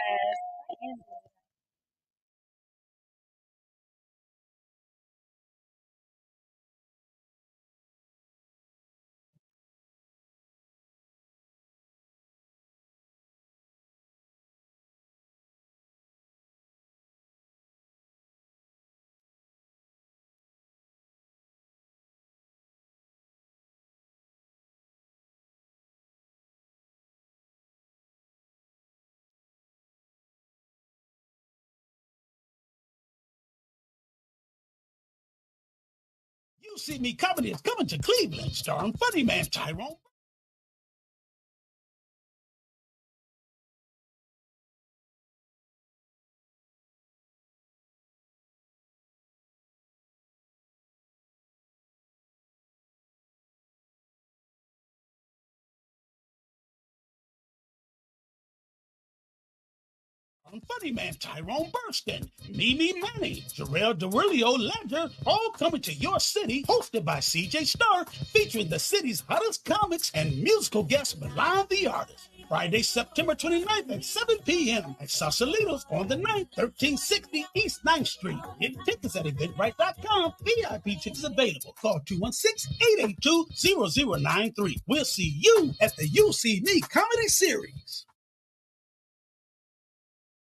You See Me Comedy is coming to Cleveland, starring funny man Tyrone. Funny man Tyrone Burston, Mimi Manny, Jarrell Derilio Ledger, all coming to your city, hosted by CJ Starr, featuring the city's hottest comics and musical guest Malan the Artist. Friday, September 29th at 7 p.m. at Sausalito's on the 9th, 1360 East 9th Street. Get tickets at Eventbrite.com. VIP tickets available. Call 216-882-0093. We'll see you at the You See Me Comedy Series.